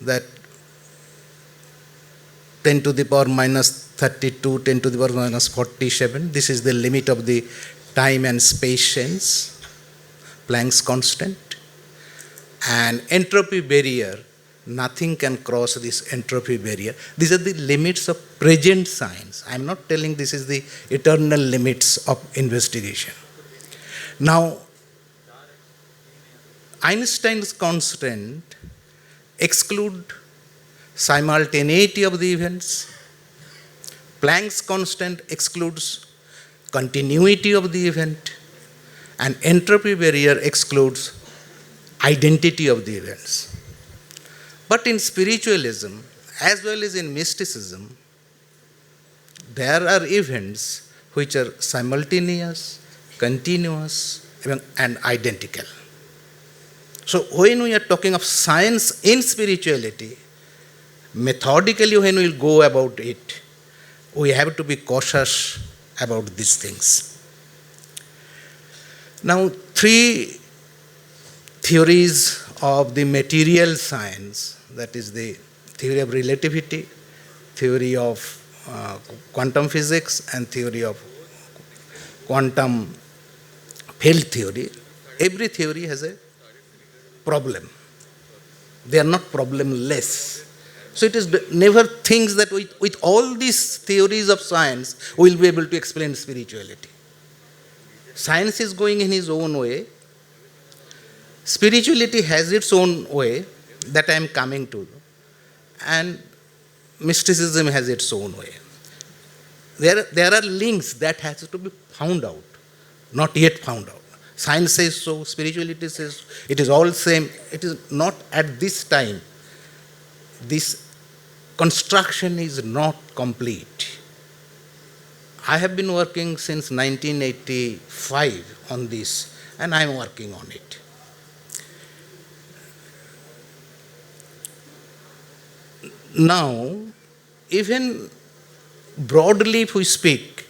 that 10 to the power minus 32, 10 to the power minus 47. This is the limit of the time and space sense. Planck's constant. And entropy barrier, nothing can cross this entropy barrier. These are the limits of present science. I am not telling this is the eternal limits of investigation. Now, Einstein's constant exclude simultaneity of the events. Planck's constant excludes continuity of the event. And entropy barrier excludes identity of the events. But in spiritualism, as well as in mysticism, there are events which are simultaneous, continuous, and identical. So when we are talking of science in spirituality, methodically when we go about it, we have to be cautious about these things. Now, three theories of the material science, that is the theory of relativity, theory of quantum physics, and theory of quantum failed theory. Every theory has a problem. They are not problemless. So it is never thinks that with all these theories of science, we will be able to explain spirituality. Science is going in its own way. Spirituality has its own way that I am coming to. And mysticism has its own way. There are links that has to be found out, not yet found out. Science says so, spirituality says it is all same. It is not at this time. This construction is not complete. I have been working since 1985 on this, and I am working on it. Now, even broadly if we speak,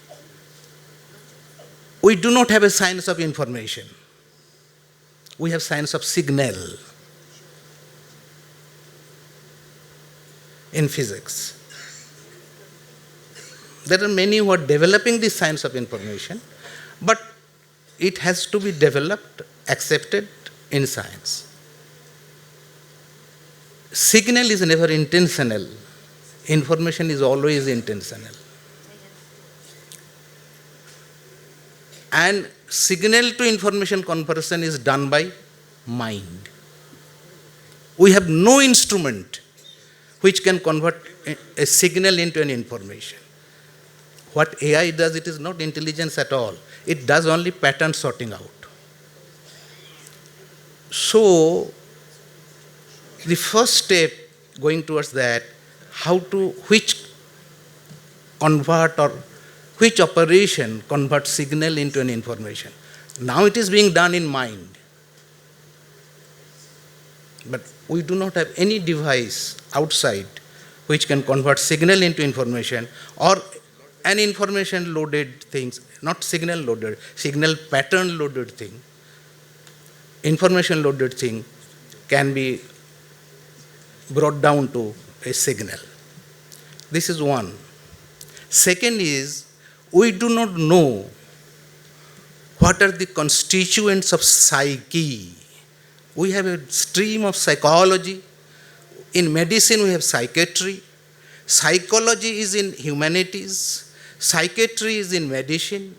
we do not have a science of information. We have science of signal in physics. There are many who are developing this science of information, but it has to be developed, accepted in science. Signal is never intentional. Information is always intentional. And signal to information conversion is done by mind. We have no instrument which can convert a signal into an information. What AI does, it is not intelligence at all. It does only pattern sorting out. So, the first step going towards that, which convert or which operation converts signal into an information. Now it is being done in mind. But we do not have any device outside which can convert signal into information, or an information loaded things, not signal loaded, signal pattern loaded thing. Information loaded thing can be brought down to a signal. This is one. Second is, we do not know what are the constituents of psyche. We have a stream of psychology. In medicine, we have psychiatry. Psychology is in humanities. Psychiatry is in medicine.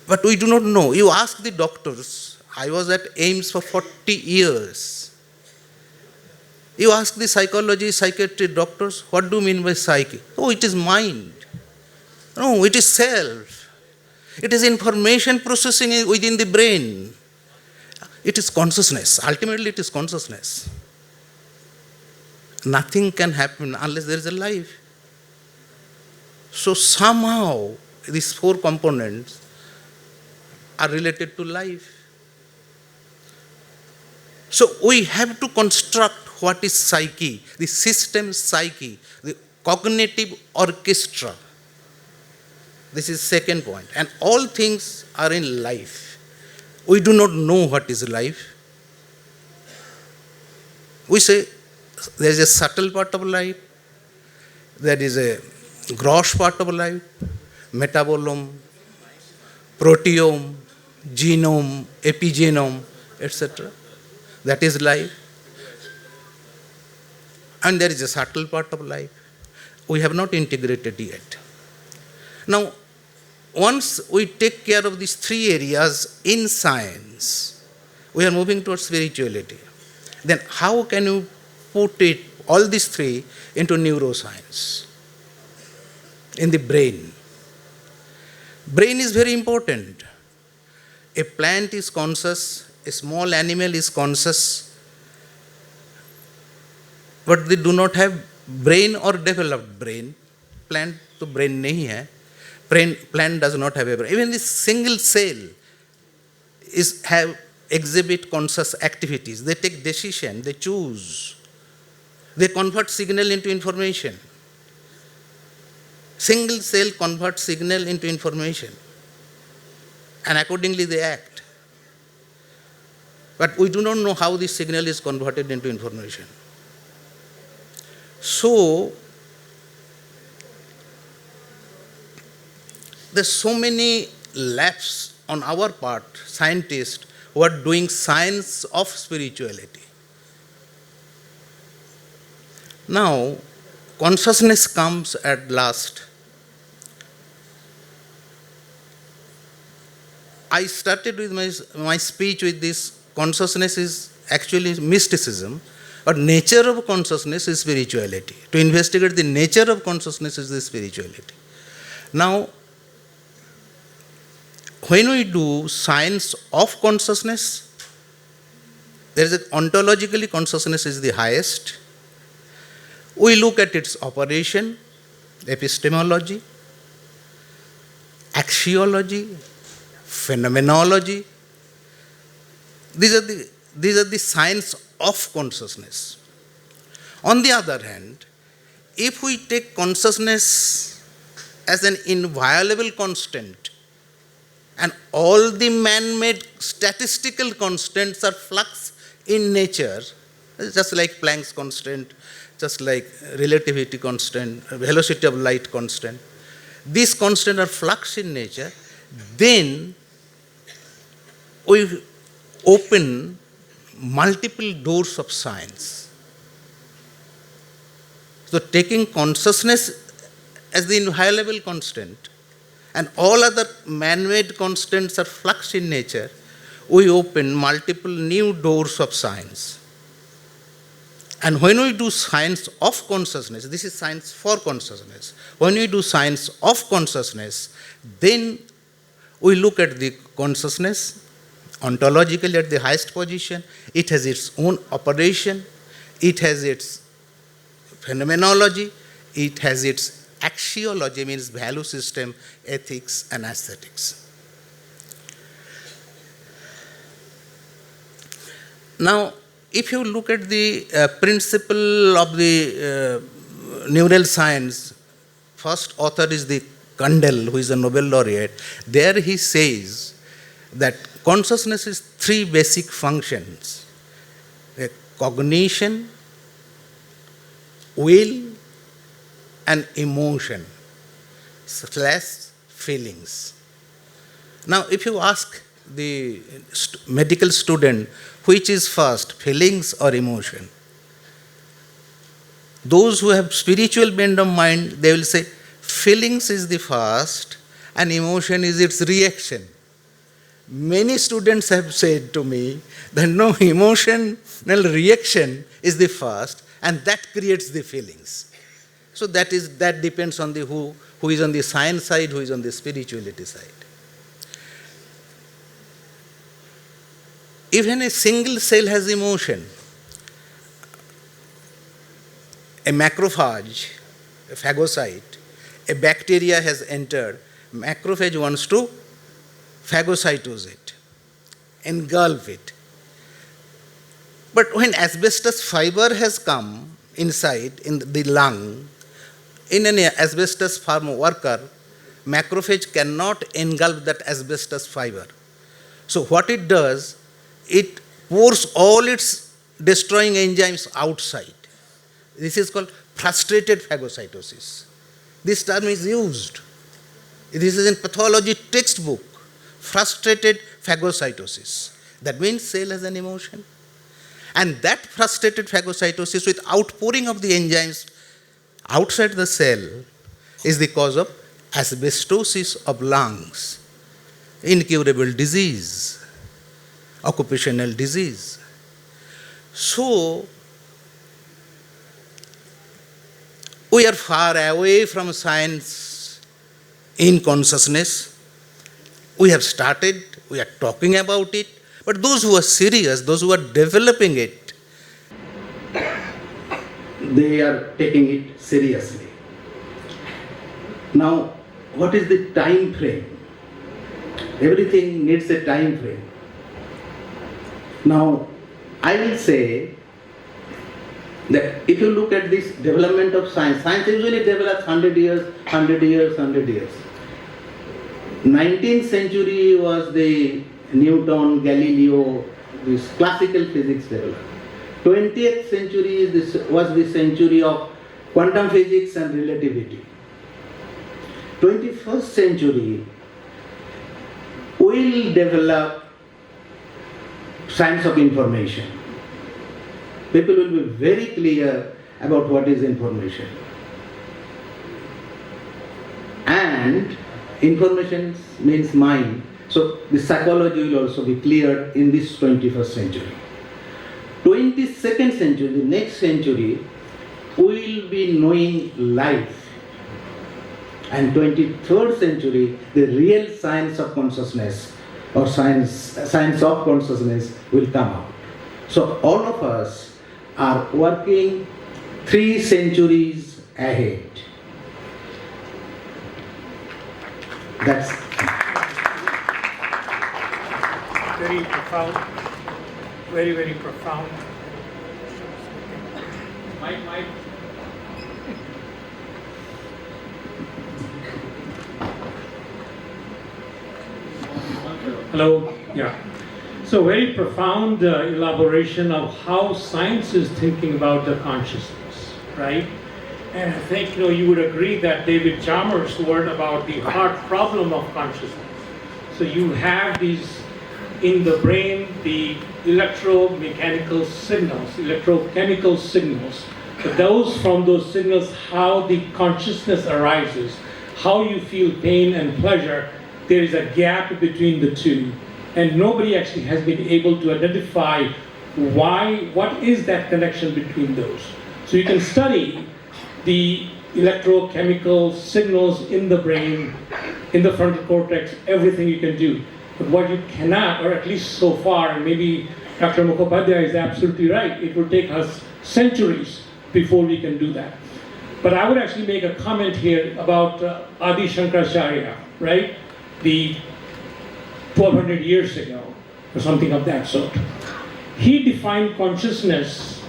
But we do not know. You ask the doctors. I was at AIMS for 40 years. You ask the psychology, psychiatry doctors, what do you mean by psyche? Oh, it is mind. No, it is self. It is information processing within the brain. It is consciousness. Ultimately, it is consciousness. Nothing can happen unless there is a life. So somehow, these four components are related to life. So we have to construct what is psyche, the system psyche, the cognitive orchestra. This is second point. And all things are in life. We do not know what is life. We say there is a subtle part of life, there is a gross part of life, metabolome, proteome, genome, epigenome, etc. That is life. And there is a subtle part of life. We have not integrated yet. Now, once we take care of these three areas in science, we are moving towards spirituality. Then how can you put it, all these three, into neuroscience? In the brain. Brain is very important. A plant is conscious, a small animal is conscious, but they do not have brain or developed brain. Plant to brain nahi hai. Plant does not have a brain. Even this single cell exhibit conscious activities. They take decision, they choose. They convert signal into information. Single cell converts signal into information. And accordingly they act. But we do not know how this signal is converted into information. So, there's so many lapse on our part, scientists who are doing science of spirituality. Now, consciousness comes at last. I started with my speech with this: consciousness is actually mysticism, but nature of consciousness is spirituality. To investigate the nature of consciousness is the spirituality. Now, when we do science of consciousness, there is ontologically consciousness is the highest. We look at its operation, epistemology, axiology, phenomenology. These are the science of consciousness. On the other hand, if we take consciousness as an inviolable constant, and all the man-made statistical constants are flux in nature, just like Planck's constant, just like relativity constant, velocity of light constant. These constants are flux in nature. Then we open multiple doors of science. So taking consciousness as the inviolable constant and all other man-made constants are flux in nature, we open multiple new doors of science. And when we do science of consciousness, this is science for consciousness. When we do science of consciousness, then we look at the consciousness ontologically at the highest position. It has its own operation. It has its phenomenology. It has its axiology, means value system, ethics, and aesthetics. Now, if you look at the principle of the neural science, first author is the Kandel, who is a Nobel laureate. There he says that consciousness is three basic functions: cognition, will, and emotion / feelings. Now, if you ask the medical student which is first, feelings or emotion, those who have spiritual bent of mind, they will say feelings is the first and emotion is its reaction. Many students have said to me that no, emotional reaction is the first and that creates the feelings. So that depends on the who is on the science side, who is on the spirituality side. Even a single cell has emotion. A macrophage, a phagocyte, a bacteria has entered. Macrophage wants to phagocytose it, engulf it. But when asbestos fiber has come inside in the lung, in an asbestos farm worker, macrophage cannot engulf that asbestos fiber. So what it does, it pours all its destroying enzymes outside. This is called frustrated phagocytosis. This term is used. This is in pathology textbook. Frustrated phagocytosis. That means cell has an emotion. And that frustrated phagocytosis with outpouring of the enzymes outside the cell is the cause of asbestosis of lungs, incurable disease, occupational disease. So, we are far away from science in consciousness. We have started, we are talking about it, but those who are serious, those who are developing it, they are taking it seriously. Now, what is the time frame? Everything needs a time frame. Now, I will say that if you look at this development of science, science usually develops 100 years, 100 years, 100 years. 19th century was the Newton, Galileo, this classical physics developed. 20th century was the century of quantum physics and relativity. 21st century will develop science of information. People will be very clear about what is information. And information means mind. So the psychology will also be cleared in this 21st century. 22nd century, the next century, we will be knowing life. And 23rd century, the real science of consciousness or science of consciousness will come out. So all of us are working 3 centuries ahead. That's very profound, very, very profound. My Hello, yeah. So very profound elaboration of how science is thinking about the consciousness, right? And I think you would agree that David Chalmers' word about the hard problem of consciousness. So you have these in the brain, the electromechanical signals, electrochemical signals. But from those signals, how the consciousness arises, how you feel pain and pleasure, there is a gap between the two. And nobody actually has been able to identify what is that connection between those. So you can study the electrochemical signals in the brain, in the frontal cortex, everything you can do. But what you cannot, or at least so far, and maybe Dr. Mukhopadhyay is absolutely right, it will take us centuries before we can do that. But I would actually make a comment here about Adi Shankaracharya, right? The 1200 years ago, or something of that sort. He defined consciousness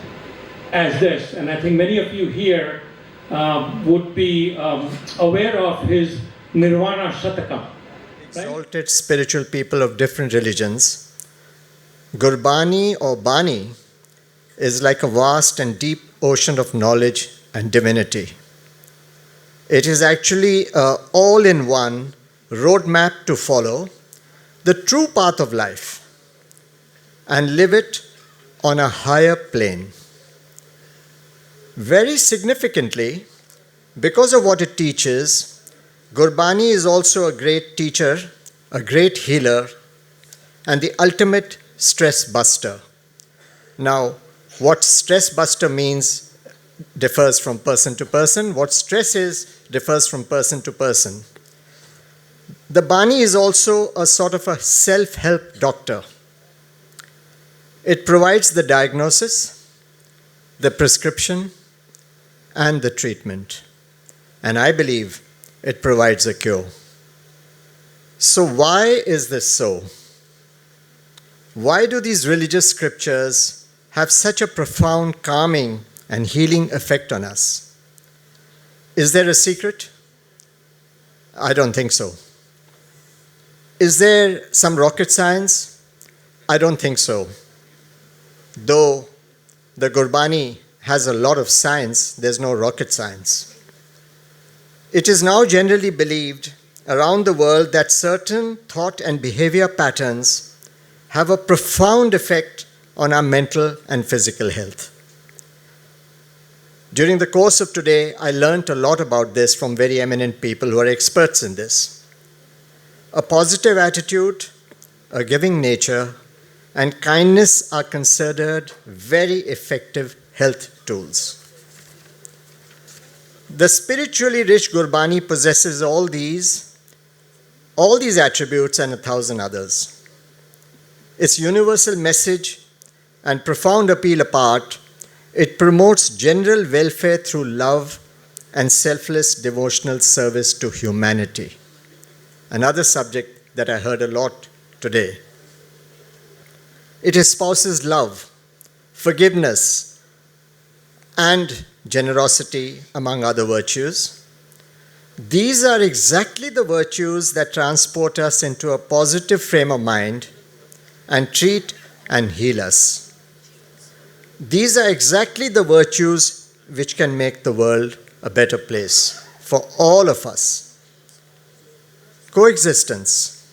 as this, and I think many of you here would be aware of his Nirvana Shatakam. Exalted spiritual people of different religions, Gurbani or Bani is like a vast and deep ocean of knowledge and divinity. It is actually an all-in-one roadmap to follow the true path of life and live it on a higher plane. Very significantly, because of what it teaches, Gurbani is also a great teacher, a great healer, and the ultimate stress buster. Now, what stress buster means differs from person to person. What stress is differs from person to person. The Bani is also a sort of a self-help doctor. It provides the diagnosis, the prescription, and the treatment. And I believe it provides a cure. So why is this so? Why do these religious scriptures have such a profound calming and healing effect on us? Is there a secret? I don't think so. Is there some rocket science? I don't think so. Though the Gurbani has a lot of science, there's no rocket science. It is now generally believed around the world that certain thought and behavior patterns have a profound effect on our mental and physical health. During the course of today, I learned a lot about this from very eminent people who are experts in this. A positive attitude, a giving nature, and kindness are considered very effective health tools. The spiritually rich Gurbani possesses all these attributes and 1,000 others. Its universal message and profound appeal apart, it promotes general welfare through love and selfless devotional service to humanity. Another subject that I heard a lot today. It espouses love, forgiveness, and generosity, among other virtues. These are exactly the virtues that transport us into a positive frame of mind and treat and heal us. These are exactly the virtues which can make the world a better place for all of us. Coexistence,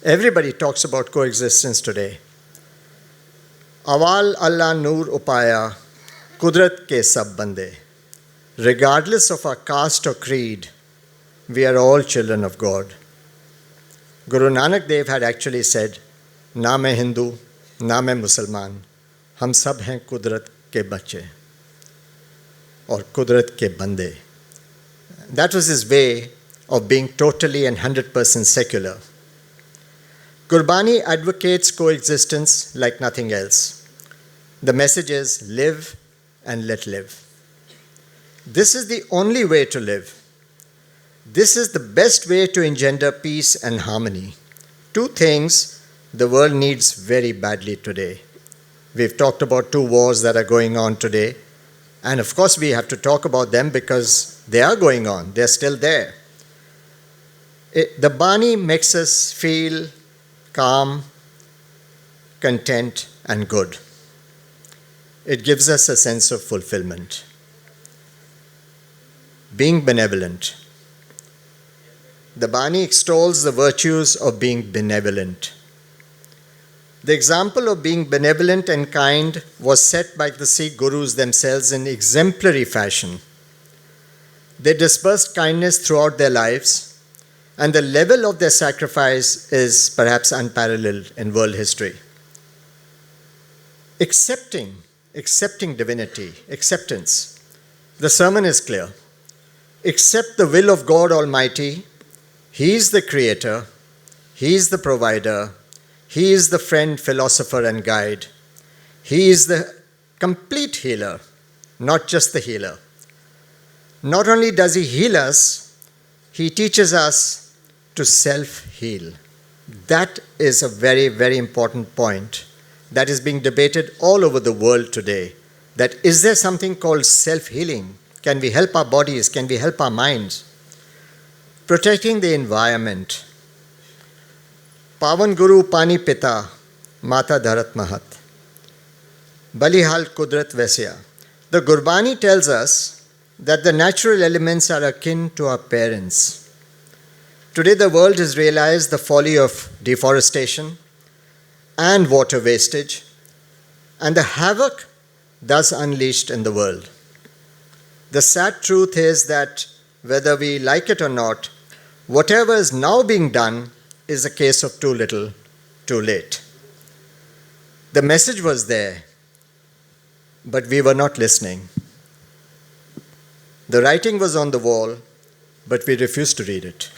Everybody talks about coexistence today. Awal Allah Noor Upaya, Kudrat ke sab bande. Regardless of our caste or creed, we are all children of God. Guru Nanak Dev had actually said, Na main Hindu, na main Musalman, hum sab hain Kudrat ke bache, or Kudrat ke bande. That was his way of being totally and 100% secular. Gurbani advocates coexistence like nothing else. The message is live and let live. This is the only way to live. This is the best way to engender peace and harmony. Two things the world needs very badly today. We've talked about two wars that are going on today. And of course, we have to talk about them because they are going on. They're still there. The Bani makes us feel calm, content, and good. It gives us a sense of fulfillment. Being benevolent. The Bani extols the virtues of being benevolent. The example of being benevolent and kind was set by the Sikh Gurus themselves in exemplary fashion. They dispersed kindness throughout their lives, and the level of their sacrifice is perhaps unparalleled in world history. Accepting divinity, acceptance. The sermon is clear. Accept the will of God Almighty. He is the creator. He is the provider. He is the friend, philosopher, and guide. He is the complete healer, not just the healer. Not only does he heal us, he teaches us to self-heal. That is a very, very important point that is being debated all over the world today. That is there something called self-healing? Can we help our bodies? Can we help our minds? Protecting the environment. Pavan Guru Pani Pita, Mata Dharat Mahat. Balihal Kudrat Vesya. The Gurbani tells us that the natural elements are akin to our parents. Today the world has realized the folly of deforestation and water wastage and the havoc thus unleashed in the world. The sad truth is that whether we like it or not, whatever is now being done is a case of too little, too late. The message was there, but we were not listening. The writing was on the wall, but we refused to read it.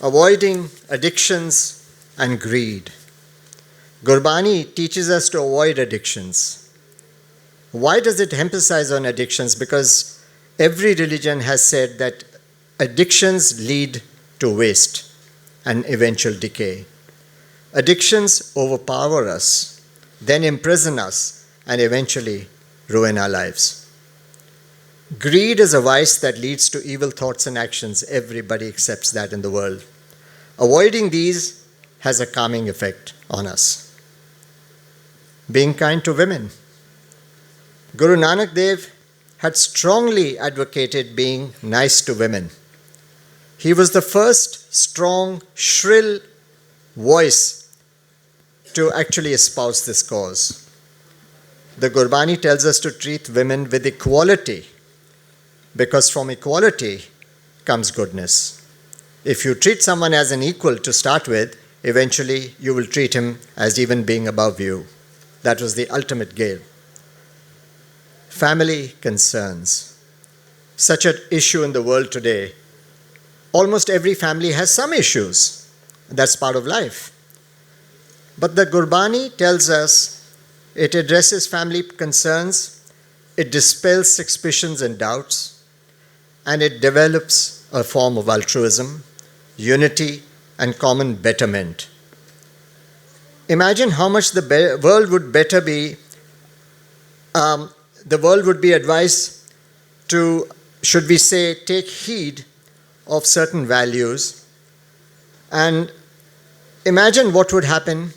Avoiding addictions and greed. Gurbani teaches us to avoid addictions. Why does it emphasize on addictions? Because every religion has said that addictions lead to waste and eventual decay. Addictions overpower us, then imprison us, and eventually ruin our lives. Greed is a vice that leads to evil thoughts and actions. Everybody accepts that in the world. Avoiding these has a calming effect on us. Being kind to women. Guru Nanak Dev had strongly advocated being nice to women. He was the first strong, shrill voice to actually espouse this cause. The Gurbani tells us to treat women with equality, because from equality comes goodness. If you treat someone as an equal to start with, eventually you will treat him as even being above you. That was the ultimate goal. Family concerns. Such an issue in the world today. Almost every family has some issues. That's part of life. But the Gurbani tells us it addresses family concerns, it dispels suspicions and doubts, and it develops a form of altruism, unity, and common betterment. Imagine how much the world would better be. The world would be advised to, should we say, take heed of certain values. And imagine what would happen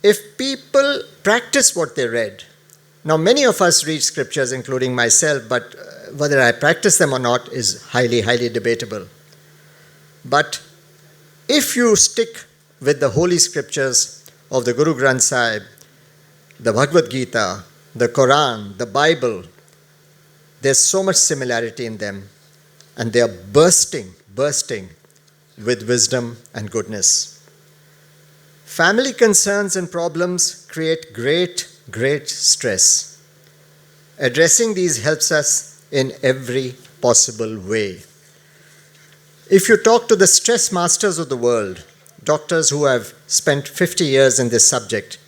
if people practice what they read. Now, many of us read scriptures, including myself, but whether I practice them or not is highly, highly debatable. But If you stick with the holy scriptures of the Guru Granth Sahib, the Bhagavad Gita, the Quran, the Bible, there's so much similarity in them, and they are bursting with wisdom and goodness. Family concerns and problems create great stress. Addressing these helps us in every possible way. If you talk to the stress masters of the world, doctors who have spent 50 years in this subject,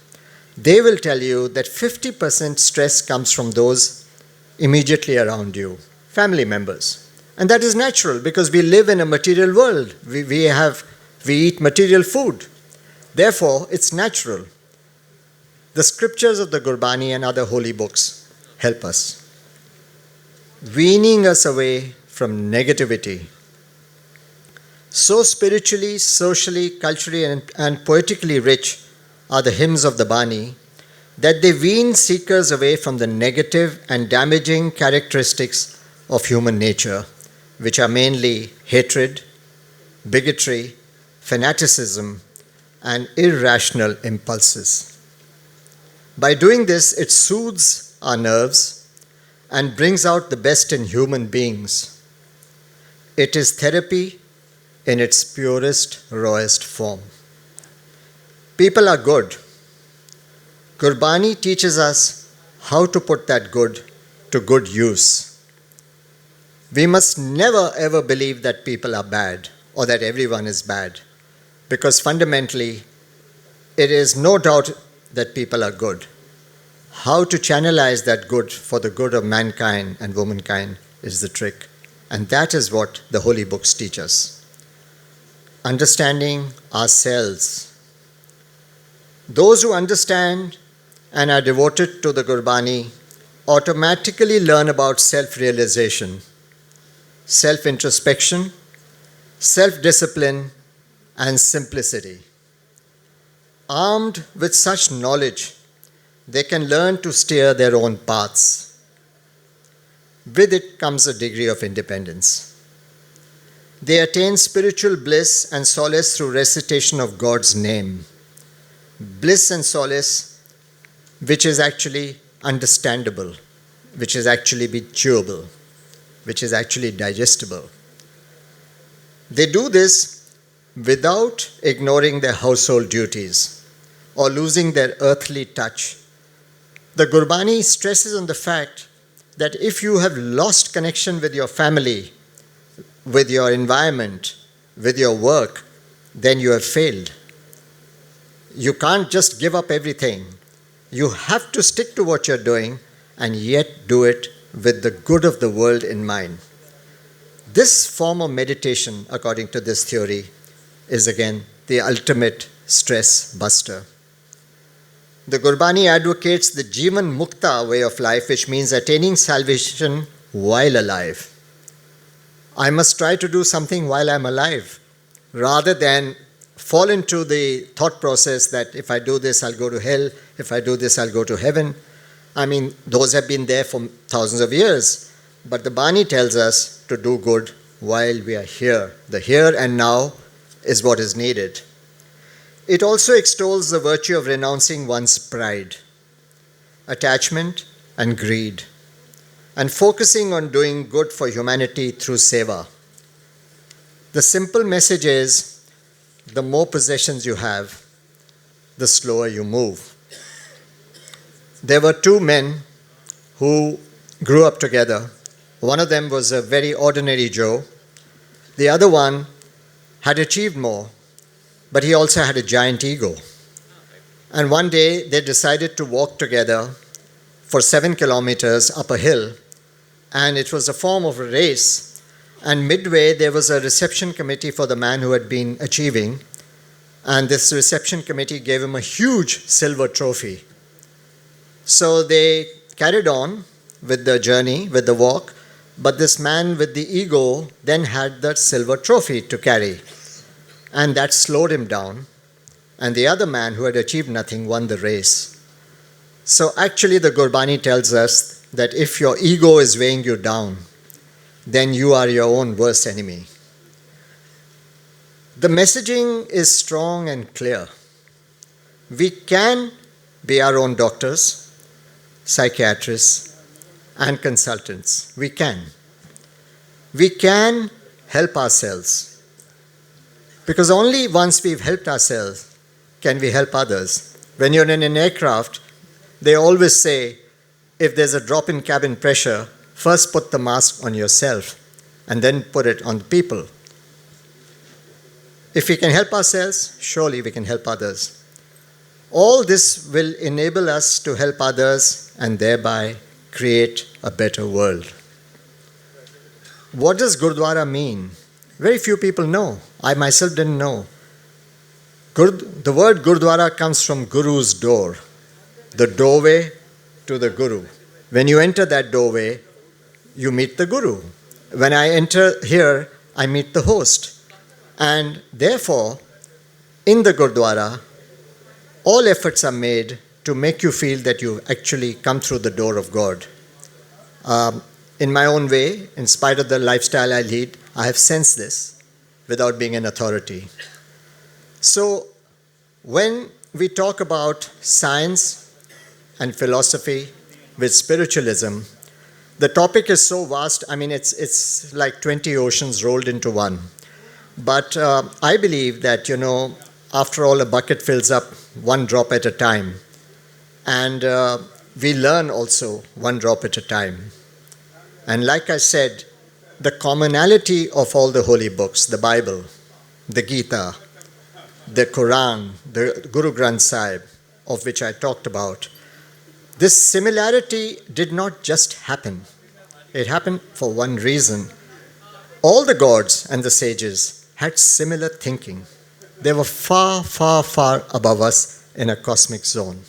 they will tell you that 50% stress comes from those immediately around you, family members. And that is natural because we live in a material world. We eat material food. Therefore, it's natural. The scriptures of the Gurbani and other holy books help us, weaning us away from negativity. So spiritually, socially, culturally, and poetically rich are the hymns of the Bani that they wean seekers away from the negative and damaging characteristics of human nature, which are mainly hatred, bigotry, fanaticism, and irrational impulses. By doing this, it soothes our nerves and brings out the best in human beings. It is therapy in its purest, rawest form. People are good. Gurbani teaches us how to put that good to good use. We must never ever believe that people are bad or that everyone is bad, because fundamentally, it is no doubt that people are good. How to channelize that good for the good of mankind and womankind is the trick. And that is what the holy books teach us. Understanding ourselves. Those who understand and are devoted to the Gurbani automatically learn about self-realization, self-introspection, self-discipline, and simplicity. Armed with such knowledge, they can learn to steer their own paths. With it comes a degree of independence. They attain spiritual bliss and solace through recitation of God's name. Bliss and solace which is actually understandable, which is actually be chewable, which is actually digestible. They do this without ignoring their household duties or losing their earthly touch. The Gurbani stresses on the fact that if you have lost connection with your family, with your environment, with your work, then you have failed. You can't just give up everything. You have to stick to what you're doing and yet do it with the good of the world in mind. This form of meditation, according to this theory, is again the ultimate stress buster. The Gurbani advocates the Jivan Mukta way of life, which means attaining salvation while alive. I must try to do something while I'm alive, rather than fall into the thought process that if I do this, I'll go to hell, if I do this, I'll go to heaven. I mean, those have been there for thousands of years, but the Bani tells us to do good while we are here. The here and now is what is needed. It also extols the virtue of renouncing one's pride, attachment, and greed, and focusing on doing good for humanity through seva. The simple message is, the more possessions you have, the slower you move. There were two men who grew up together. One of them was a very ordinary Joe. The other one had achieved more, but he also had a giant ego. And one day they decided to walk together for 7 kilometers up a hill, and it was a form of a race. And midway there was a reception committee for the man who had been achieving, and this reception committee gave him a huge silver trophy. So they carried on with the journey, with the walk, but this man with the ego then had that silver trophy to carry. And that slowed him down. And the other man who had achieved nothing won the race. So actually the Gurbani tells us that if your ego is weighing you down, then you are your own worst enemy. The messaging is strong and clear. We can be our own doctors, psychiatrists, and consultants. We can. We can help ourselves. Because only once we've helped ourselves can we help others. When you're in an aircraft, they always say, if there's a drop in cabin pressure, first put the mask on yourself and then put it on the people. If we can help ourselves, surely we can help others. All this will enable us to help others and thereby create a better world. What does Gurdwara mean? Very few people know. I myself didn't know. The word Gurdwara comes from Guru's door, the doorway to the Guru. When you enter that doorway, you meet the Guru. When I enter here, I meet the host. And therefore, in the Gurdwara, all efforts are made to make you feel that you've actually come through the door of God. In my own way, in spite of the lifestyle I lead, I have sensed this without being an authority. So, when we talk about science and philosophy with spiritualism, the topic is so vast. I mean, it's like 20 oceans rolled into one. But I believe that, after all, a bucket fills up one drop at a time. And we learn also one drop at a time. And like I said, the commonality of all the holy books, the Bible, the Gita, the Quran, the Guru Granth Sahib, of which I talked about, this similarity did not just happen. It happened for one reason. All the gods and the sages had similar thinking. They were far, far, far above us in a cosmic zone.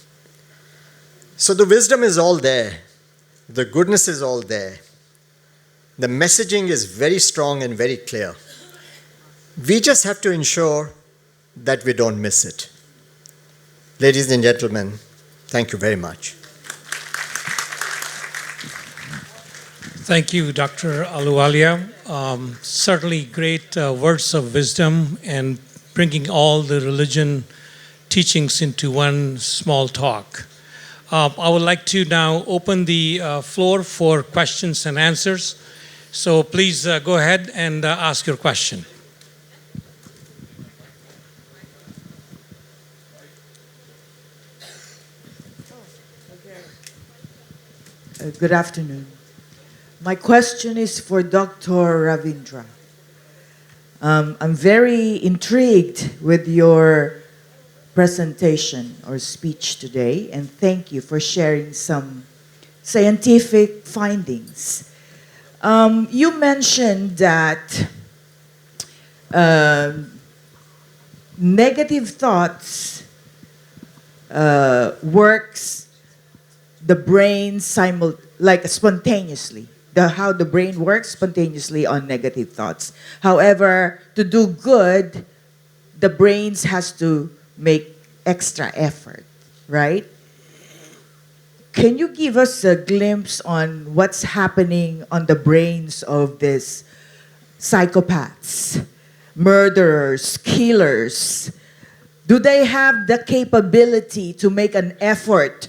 So the wisdom is all there. The goodness is all there. The messaging is very strong and very clear. We just have to ensure that we don't miss it. Ladies and gentlemen, thank you very much. Thank you, Dr. Aluwalia. Certainly great words of wisdom and bringing all the religion teachings into one small talk. I would like to now open the floor for questions and answers. So please go ahead and ask your question. Good afternoon. My question is for Dr. Ravindra. I'm very intrigued with your presentation or speech today, and thank you for sharing some scientific findings. You mentioned that negative thoughts works the brain spontaneously. How the brain works spontaneously on negative thoughts. However, to do good, the brains has to make extra effort, right? Can you give us a glimpse on what's happening on the brains of these psychopaths, murderers, killers? Do they have the capability to make an effort?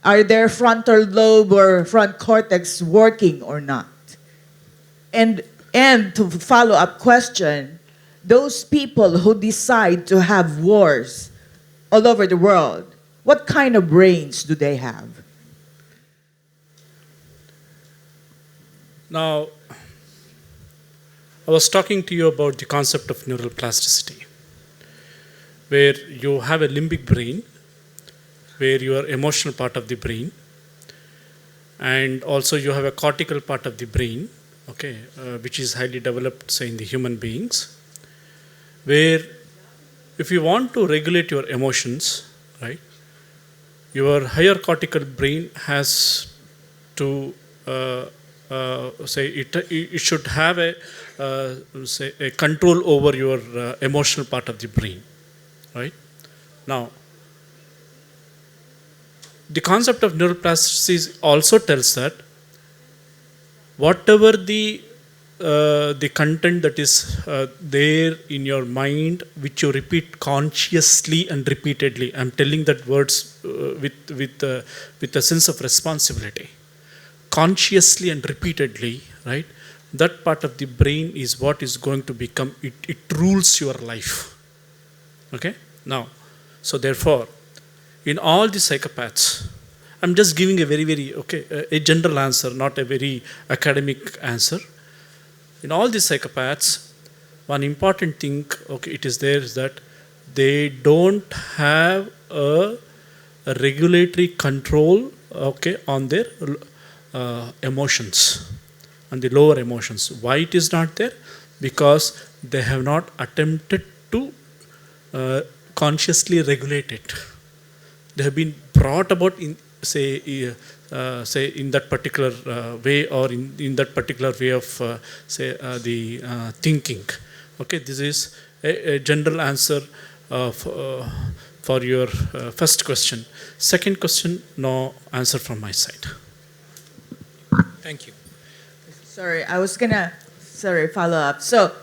Are their frontal lobe or front cortex working or not? And to follow-up question, those people who decide to have wars all over the world, what kind of brains do they have? Now, I was talking to you about the concept of neural plasticity, where you have a limbic brain, where your emotional part of the brain, and also you have a cortical part of the brain, okay, which is highly developed, say, in the human beings, where if you want to regulate your emotions, right, your higher cortical brain has to it should have a control over your emotional part of the brain, right? Now, the concept of neuroplasticity also tells that whatever the the content that is there in your mind, which you repeat consciously and repeatedly. I'm telling that words with a sense of responsibility. Consciously and repeatedly, right? That part of the brain is what is going to become, it rules your life. Okay? Now, so therefore, in all the psychopaths, I'm just giving a very, a general answer, not a very academic answer. In all the psychopaths, one important thing, it is there is that they don't have a regulatory control, on their emotions, on the lower emotions. Why it is not there? Because they have not attempted to consciously regulate it. They have been brought about in, say in that particular way, or in that particular way of the thinking. Okay, this is a general answer for your first question. Second question, no answer from my side. Thank you. Sorry, I was gonna, follow up. So,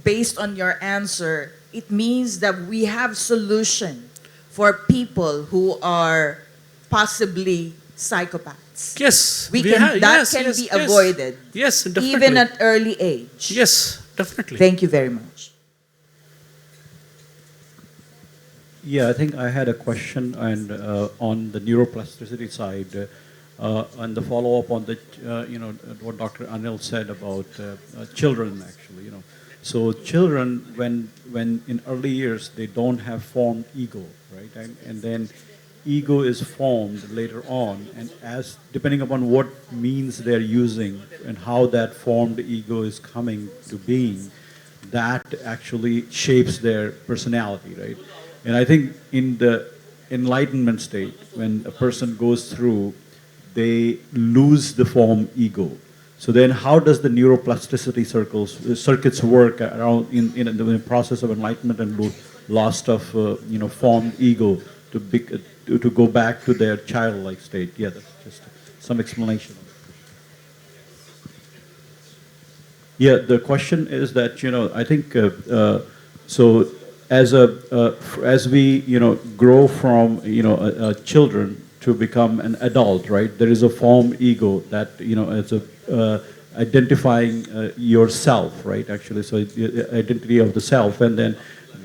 based on your answer, it means that we have solution for people who are possibly psychopaths. Yes, That yes, can yes, be yes. avoided. Yes, definitely. Even at early age. Yes, definitely. Thank you very much. Yeah, I think I had a question and on the neuroplasticity side, and the follow-up on the what Dr. Anil said about children, actually. So children, when in early years they don't have formed ego, right, and then ego is formed later on, and as depending upon what means they're using and how that formed ego is coming to being, that actually shapes their personality, right? And I think in the enlightenment state, when a person goes through, they lose the form ego. So then how does the neuroplasticity circuits work around in the process of enlightenment and loss of formed ego to go back to their childlike state? Yeah, that's just some explanation. Yeah, the question is that, I think, so as we, grow from, children to become an adult, right, there is a form ego that, as a identifying yourself, right, actually, so identity of the self, and then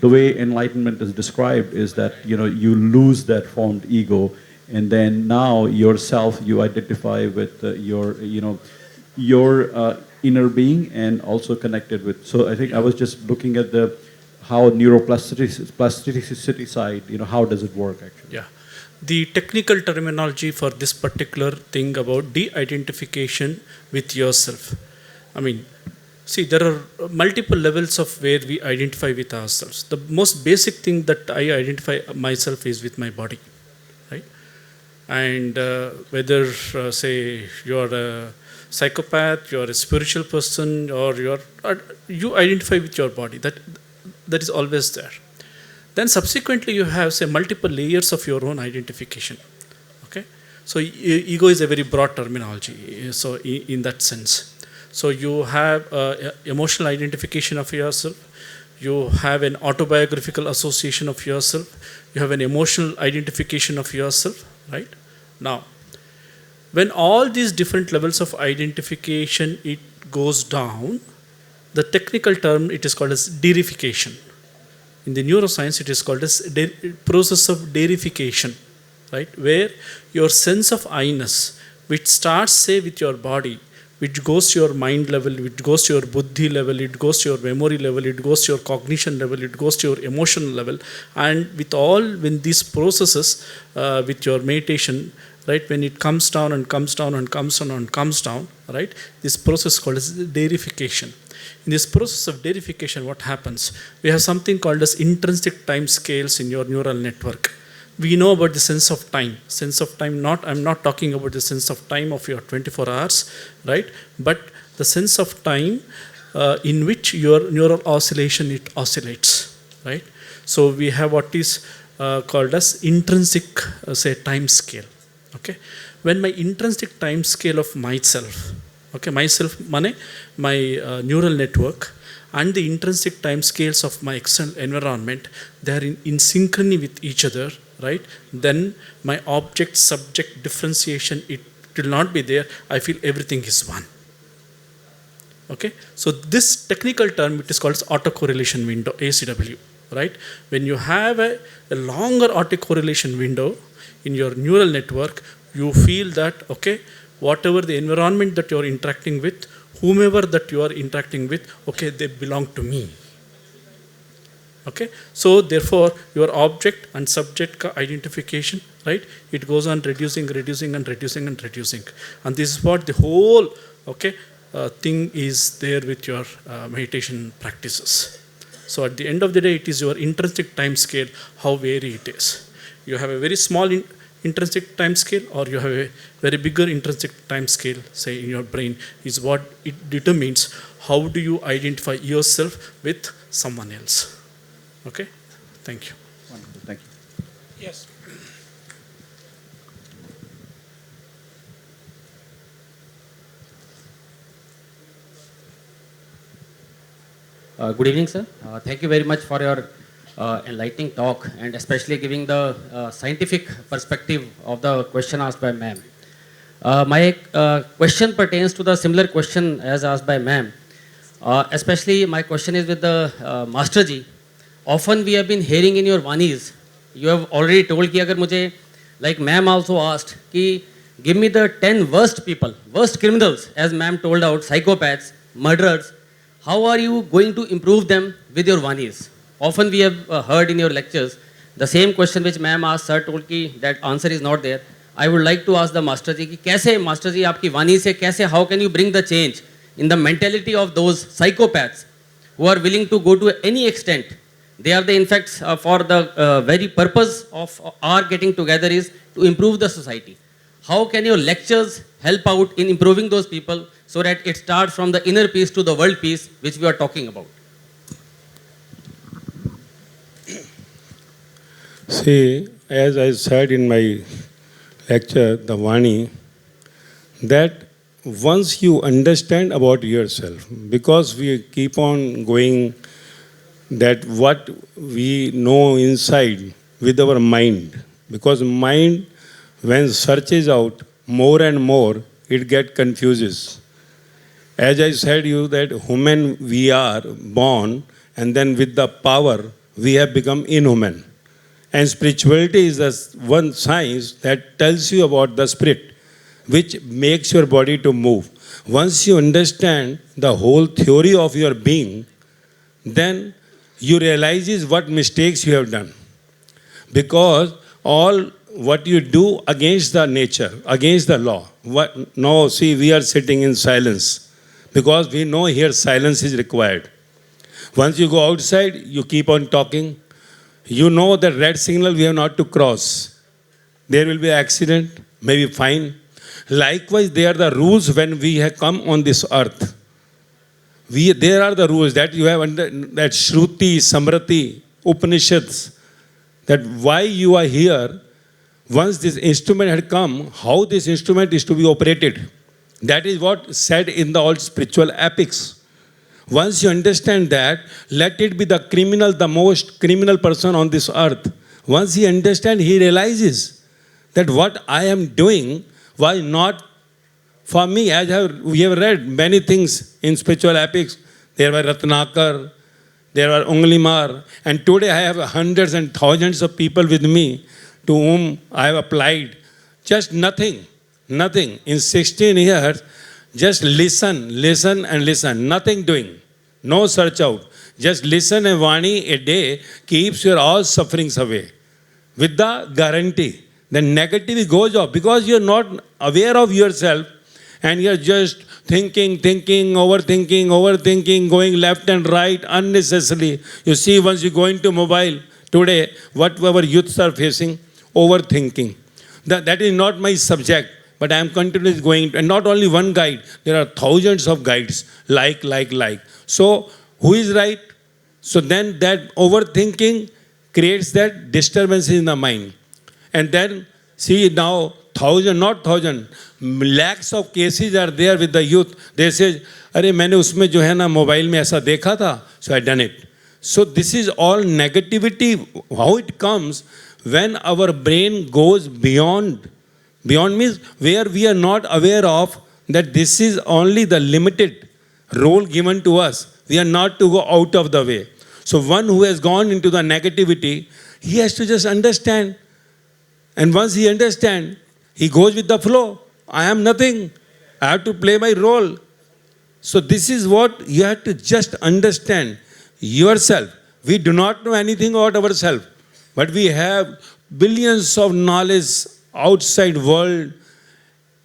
the way enlightenment is described is that, you lose that formed ego, and then now yourself, you identify with your inner being and also connected with. So I think I was just looking at how neuroplasticity side, how does it work actually? Yeah. The technical terminology for this particular thing about de-identification with yourself. I mean, see, there are multiple levels of where we identify with ourselves. The most basic thing that I identify myself is with my body, right? And whether, say, you're a psychopath, you're a spiritual person, or you identify with your body. That is always there. Then subsequently you have, say, multiple layers of your own identification. Okay? So ego is a very broad terminology, so in that sense. So you have emotional identification of yourself, you have an autobiographical association of yourself, you have an emotional identification of yourself, right? Now, when all these different levels of identification, it goes down, the technical term, it is called as deification. In the neuroscience, it is called as process of deification, right? Where your sense of I-ness, which starts, say, with your body, which goes to your mind level, which goes to your buddhi level, it goes to your memory level, it goes to your cognition level, it goes to your emotional level, and when these processes, with your meditation, right, when it comes down and comes down and comes down and comes down, right, this process called as deification. In this process of deification, what happens? We have something called as intrinsic time scales in your neural network. We know about the sense of time. Sense of time, I'm not talking about the sense of time of your 24 hours, right? But the sense of time in which your neural oscillation, it oscillates, right? So we have what is called as intrinsic, say, time scale, okay? When my intrinsic time scale of myself, Okay, myself, my neural network and the intrinsic time scales of my external environment, they are in synchrony with each other, right? Then my object subject differentiation, it will not be there. I feel everything is one. Okay, so this technical term, it is called as autocorrelation window, ACW, right? When you have a longer autocorrelation window in your neural network, you feel that, okay, whatever the environment that you are interacting with, whomever that you are interacting with, okay, they belong to me. Okay, so therefore your object and subject identification, right, it goes on reducing, reducing and reducing and reducing. And this is what the whole, okay, thing is there with your meditation practices. So at the end of the day, it is your intrinsic time scale, how vary it is. You have a very small intrinsic time scale, or you have a very bigger intrinsic time scale, say in your brain, is what it determines how do you identify yourself with someone else. Okay, thank you. Wonderful, thank you. Yes. Good evening, sir. Thank you very much for your enlightening talk, and especially giving the scientific perspective of the question asked by ma'am. My question pertains to the similar question as asked by ma'am. Especially my question is with the Master Ji. Often we have been hearing in your Vanis, you have already told कि अगर मुझे, like ma'am also asked, कि give me the 10 worst people, worst criminals, as ma'am told out, psychopaths, murderers. How are you going to improve them with your Vanis? Often we have heard in your lectures the same question which ma'am asked, sir told कि that answer is not there. I would like to ask the Master Ji कि कैसे Master Ji आपकी वाणी से कैसे, how can you bring the change in the mentality of those psychopaths who are willing to go to any extent? They are the, in fact, for the very purpose of our getting together is to improve the society. How can your lectures help out in improving those people so that it starts from the inner peace to the world peace which we are talking about? See, as I said in my lecture, the Vani, that once you understand about yourself, because we keep on going that what we know inside with our mind, because mind when searches out more and more, it get confuses. As I said you that human we are born, and then with the power we have become inhuman. And spirituality is the one science that tells you about the spirit, which makes your body to move. Once you understand the whole theory of your being, then you realize what mistakes you have done. Because all what you do against the nature, against the law. No, see, we are sitting in silence because we know here silence is required. Once you go outside, you keep on talking. You know the red signal we have not to cross. There will be accident, maybe fine. Likewise, they are the rules when we have come on this earth. There are the rules that you have under that Shruti, Samrati, Upanishads, that why you are here. Once this instrument had come, how this instrument is to be operated. That is what said in the old spiritual epics. Once you understand that, let it be the criminal, the most criminal person on this earth. Once he understands, he realizes that what I am doing, why not for me? We have read many things in spiritual epics. There were Ratnakar, there were Unglimar, and today I have hundreds and thousands of people with me to whom I have applied. Just nothing. In 16 years, just listen and listen. Nothing doing. No search out. Just listen, and Vani a day keeps your all sufferings away. With the guarantee. The negativity goes off because you are not aware of yourself and you are just thinking, overthinking, going left and right unnecessarily. You see, once you go into mobile today, what our youths are facing, overthinking. That is not my subject, but I am continuously going, and not only one guide, there are thousands of guides, like. So, who is right? So then that overthinking creates that disturbance in the mind. And then, see now, thousand, not thousand, lakhs of cases are there with the youth. They say, अरे मैंने उसमें जो है ना mobile में ऐसा देखा था, so I done it. So this is all negativity. How it comes when our brain goes beyond. Beyond means where we are not aware of that this is only the limited role given to us. We are not to go out of the way. So one who has gone into the negativity, he has to just understand. And once he understands, he goes with the flow. I am nothing. I have to play my role. So this is what you have to just understand yourself. We do not know anything about ourselves, but we have billions of knowledge outside world.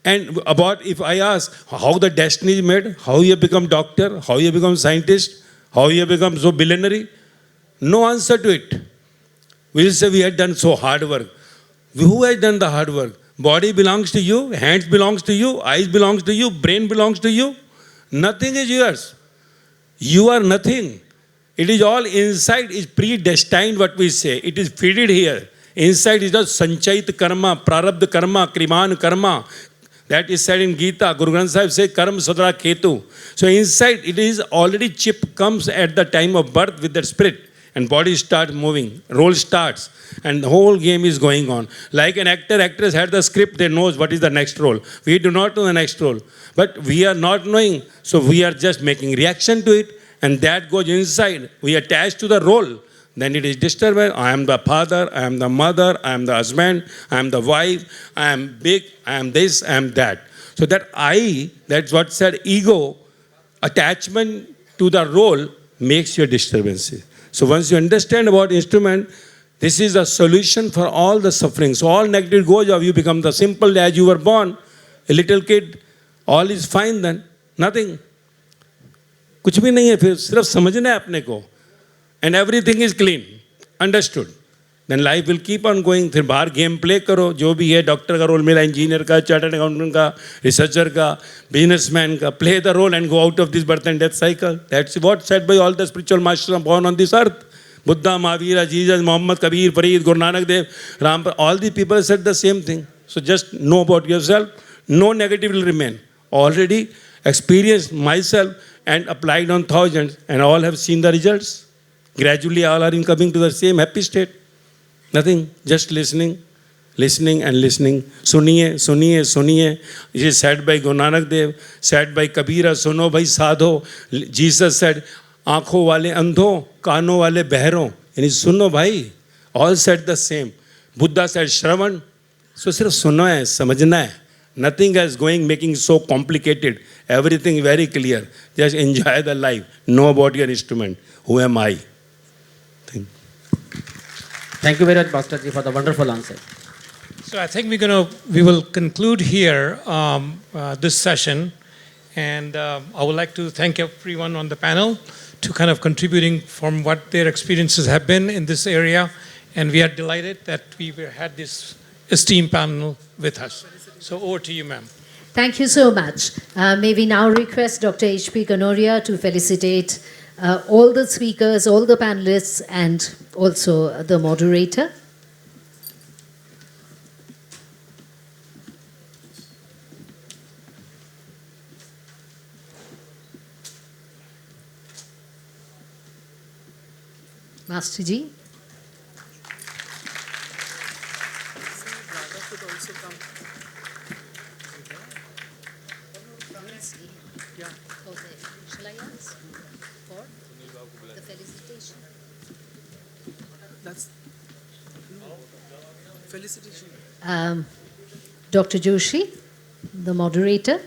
And about, if I ask how the destiny is made, how you become doctor, how you become scientist, how you become so billionaire, no answer to it. We will say we had done so hard work. Who has done the hard work? Body belongs to you, hands belongs to you, eyes belongs to you, brain belongs to you. Nothing is yours. You are nothing. It is all inside, is predestined, what we say. It is fitted here. Inside is just sanchait karma, prarabdha karma, kriman karma. That is said in Gita. Guru Granth Sahib says, karma sadra ketu. So inside it is already chip comes at the time of birth with the spirit. And body starts moving, role starts, and the whole game is going on. Like an actor, actress had the script, they knows what is the next role. We do not know the next role, but we are not knowing, so we are just making reaction to it, and that goes inside. We attach to the role, then it is disturbed. I am the father, I am the mother, I am the husband, I am the wife, I am big, I am this, I am that. So that I, that's what said ego, attachment to the role makes your disturbances. So once you understand about instrument, this is a solution for all the suffering. So all negative goes off. You become the simple as you were born, a little kid. All is fine then. Nothing. कुछ भी नहीं है फिर सिर्फ समझना है अपने को. And everything is clean. Understood. Then life will keep on going. फिर बाहर गेम प्ले करो. जो भी है डॉक्टर का रोल मिला, इंजीनियर का, चार्टर्ड अकाउंटेंट का, रिसर्चर का, बिजनेसमैन का. Play the role and go out of this birth and death cycle. That's what said by all the spiritual masters born on this earth. Buddha, Mahavira, Jesus, Muhammad, Kabir, Farid, Guru Nanak Dev, Ram, all these people said the same thing. So just know about yourself. No negative will remain. Already experienced myself and applied on thousands, and all have seen the results. Gradually all are coming to the same happy state. Nothing, just listening, listening and listening. Suniye, suniye, suniye. It is said by Guru Nanak Dev, said by Kabira, suno bhai sadho. Jesus said, आँखों वाले अंधों, कानों वाले बहरों. यानी सुनो भाई. All said the same. Buddha said Shravan. So सिर्फ सुनो है, समझना है. Nothing is going, making so complicated. Everything very clear. Just enjoy the life. Know about your instrument. Who am I? Thank you very much, Master Ji, for the wonderful answer. So I think we will conclude here this session, and I would like to thank everyone on the panel to kind of contributing from what their experiences have been in this area, and we are delighted that we had this esteemed panel with us. So over to you, ma'am. Thank you so much. May we now request Dr. H.P. Kanoria to felicitate all the speakers, all the panelists, and also the moderator. Master Ji. Dr. Joshi, the moderator.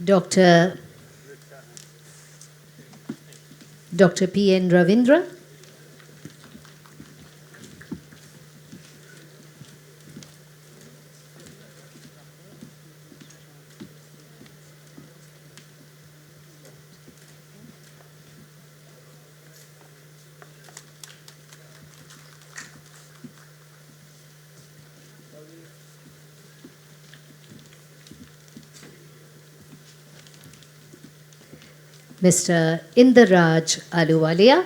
Dr. P.N. Ravindra. Mr. Inderraj Aluwalia.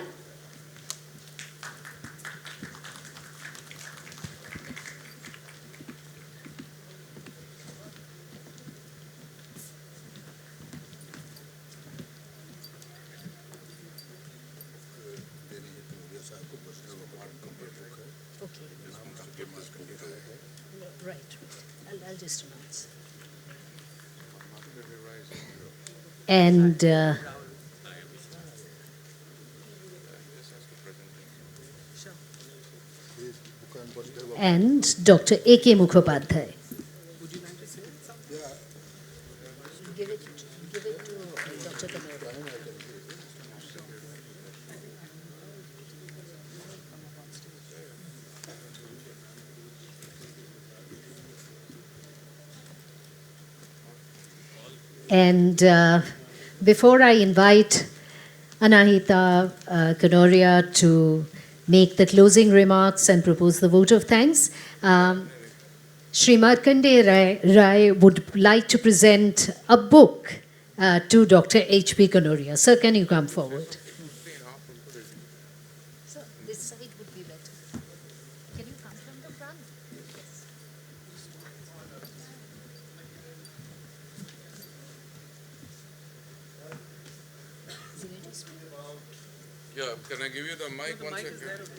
Right. I'll just announce. And Dr. A.K. Mukhopadhyay. Give it to Dr. Kanoria. And before I invite Anahita Kanoria to make the closing remarks and propose the vote of thanks, Shri Markande Rai would like to present a book to Dr. H.P. Kanoria. Sir, can you come forward? Sir, this side would be better. Can you come from the front? Yes. Yeah, can I give you the mic one second?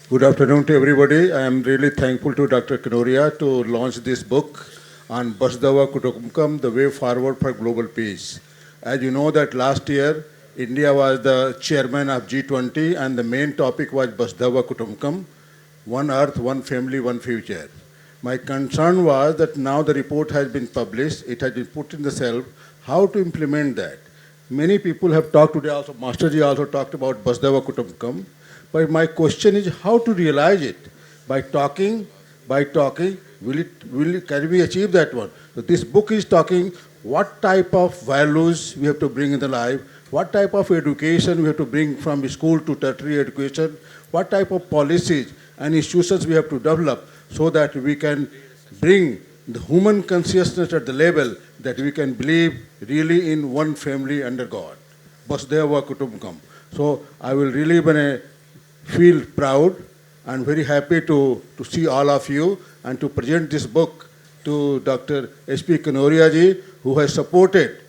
Good afternoon to everybody. I am really thankful to Dr. Kanoria to launch this book on Basdava Kutumbakam, the way forward for global peace. As you know that last year, India was the chairman of G20 and the main topic was Basdava Kutumbakam, one earth, one family, one future. My concern was that now the report has been published, it has been put in the shelf, how to implement that. Many people have talked today also, Masterji also talked about Basdava Kutumbakam. But my question is how to realize it. By talking, can we achieve that one? So this book is talking what type of values we have to bring in the life, what type of education we have to bring from school to tertiary education, what type of policies and institutions we have to develop so that we can bring the human consciousness at the level that we can believe really in one family under God. Vasudhaiva Kutumbakam. So I will really feel proud and very happy to see all of you and to present this book to Dr. H.P. Kanoria ji, who has supported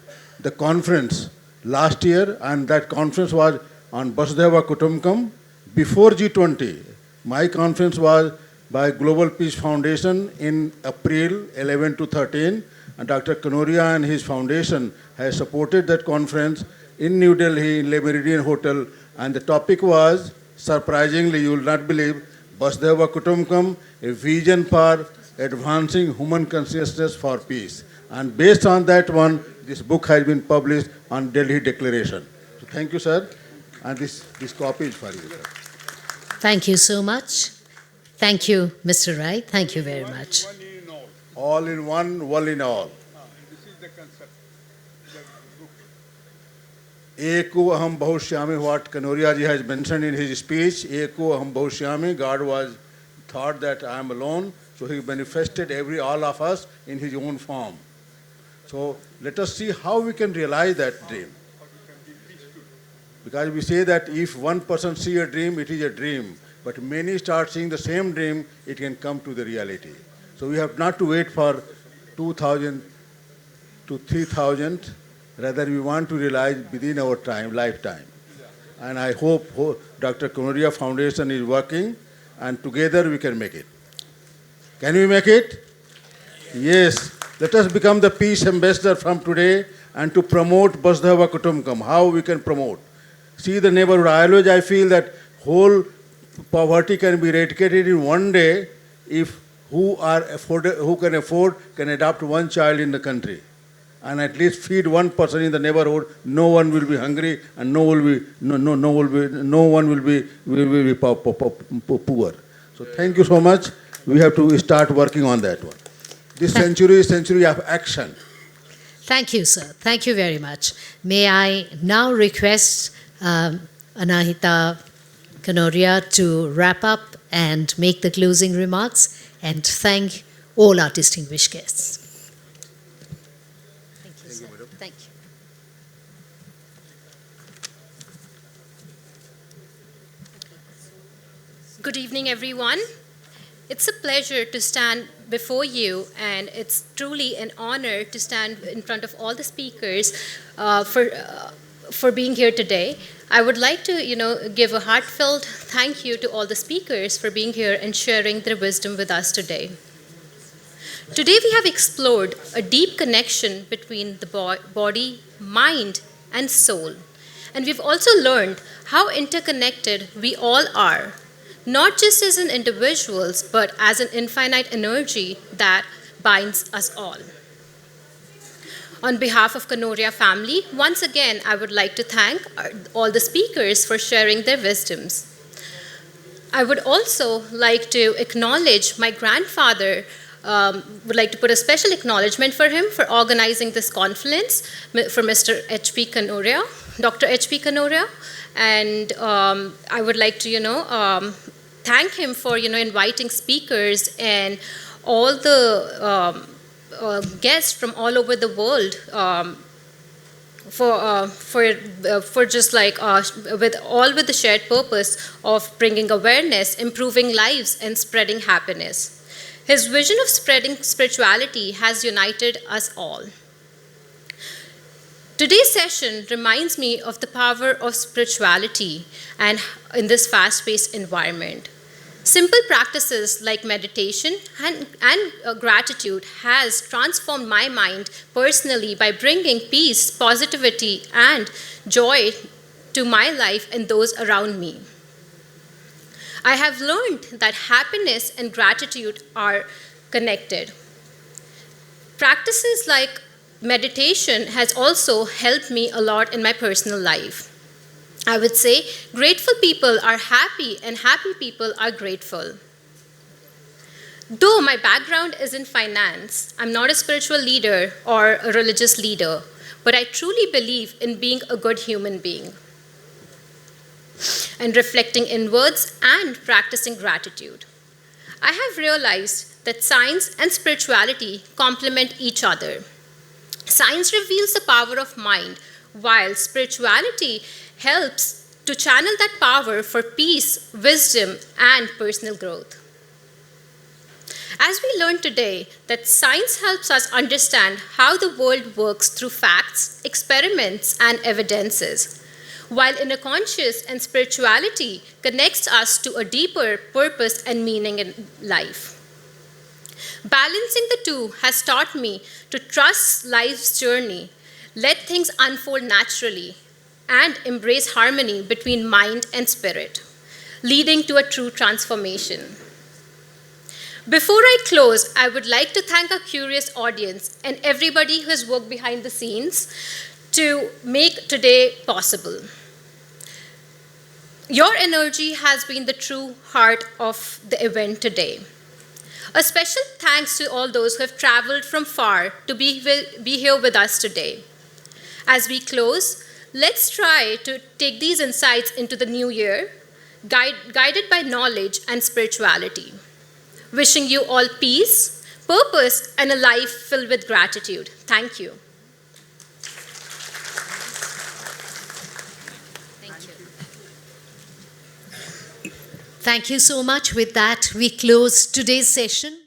the conference last year, and that conference was on Vasudhaiva Kutumbakam before G20. My conference was by Global Peace Foundation in April 11 to 13, and Dr. Kanoria and his foundation has supported that conference in New Delhi in Le Meridien Hotel, and the topic was, surprisingly, you will not believe, Vasudhaiva Kutumbakam, a vision for advancing human consciousness for peace. And based on that one, this book has been published on Delhi Declaration. So thank you, sir. And this copy is for you, sir. Thank you so much. Thank you, Mr. Rai. Thank you very much. All in one, one in all. This is the concept. Eko aham bahushyami, what Kanoria ji has mentioned in his speech, Eko aham bahushyami, God thought that I am alone, so he manifested all of us in his own form. So let us see how we can realize that dream. Because we say that if one person see a dream, it is a dream. But many start seeing the same dream, it can come to the reality. So we have not to wait for 2,000 to 3,000. Rather, we want to realize within our lifetime. And I hope Dr. Kanoria Foundation is working, and together we can make it. Can we make it? Yes. Let us become the peace ambassador from today and to promote Vasudhaiva Kutumbakam. How we can promote? See the neighborhood. I feel that whole poverty can be eradicated in one day if who can afford can adopt one child in the country and at least feed one person in the neighborhood. No one will be hungry and no one will be poor. So thank you so much. We have to start working on that one. This century is century of action. Thank you, sir. Thank you very much. May I now request Anahita Kanoria to wrap up and make the closing remarks and thank all our distinguished guests. Thank you, sir. Thank you. Good evening, everyone. It's a pleasure to stand before you, and it's truly an honor to stand in front of all the speakers for being here today. I would like to, give a heartfelt thank you to all the speakers for being here and sharing their wisdom with us today. Today, we have explored a deep connection between the body, mind, and soul. And we've also learned how interconnected we all are, not just as an individuals, but as an infinite energy that binds us all. On behalf of Kanoria family, once again, I would like to thank all the speakers for sharing their wisdoms. I would also like to acknowledge my grandfather, would like to put a special acknowledgement for him for organizing this Confluence, for Mr. H.P. Kanoria, Dr. H.P. Kanoria. And I would like to, thank him for, inviting speakers and all the guests from all over the world for just like with the shared purpose of bringing awareness, improving lives, and spreading happiness. His vision of spreading spirituality has united us all. Today's session reminds me of the power of spirituality and in this fast-paced environment. Simple practices like meditation and gratitude has transformed my mind personally by bringing peace, positivity, and joy to my life and those around me. I have learned that happiness and gratitude are connected. Practices like meditation has also helped me a lot in my personal life. I would say grateful people are happy and happy people are grateful. Though my background is in finance, I'm not a spiritual leader or a religious leader, but I truly believe in being a good human being and reflecting inwards and practicing gratitude. I have realized that science and spirituality complement each other. Science reveals the power of mind, while spirituality helps to channel that power for peace, wisdom, and personal growth. As we learned today that science helps us understand how the world works through facts, experiments, and evidences, while inner conscious and spirituality connects us to a deeper purpose and meaning in life. Balancing the two has taught me to trust life's journey, let things unfold naturally, and embrace harmony between mind and spirit, leading to a true transformation. Before I close, I would like to thank our curious audience and everybody who has worked behind the scenes to make today possible. Your energy has been the true heart of the event today. A special thanks to all those who have traveled from far to be here with us today. As we close, let's try to take these insights into the new year, guided by knowledge and spirituality. Wishing you all peace, purpose, and a life filled with gratitude. Thank you. Thank you so much. With that, we close today's session.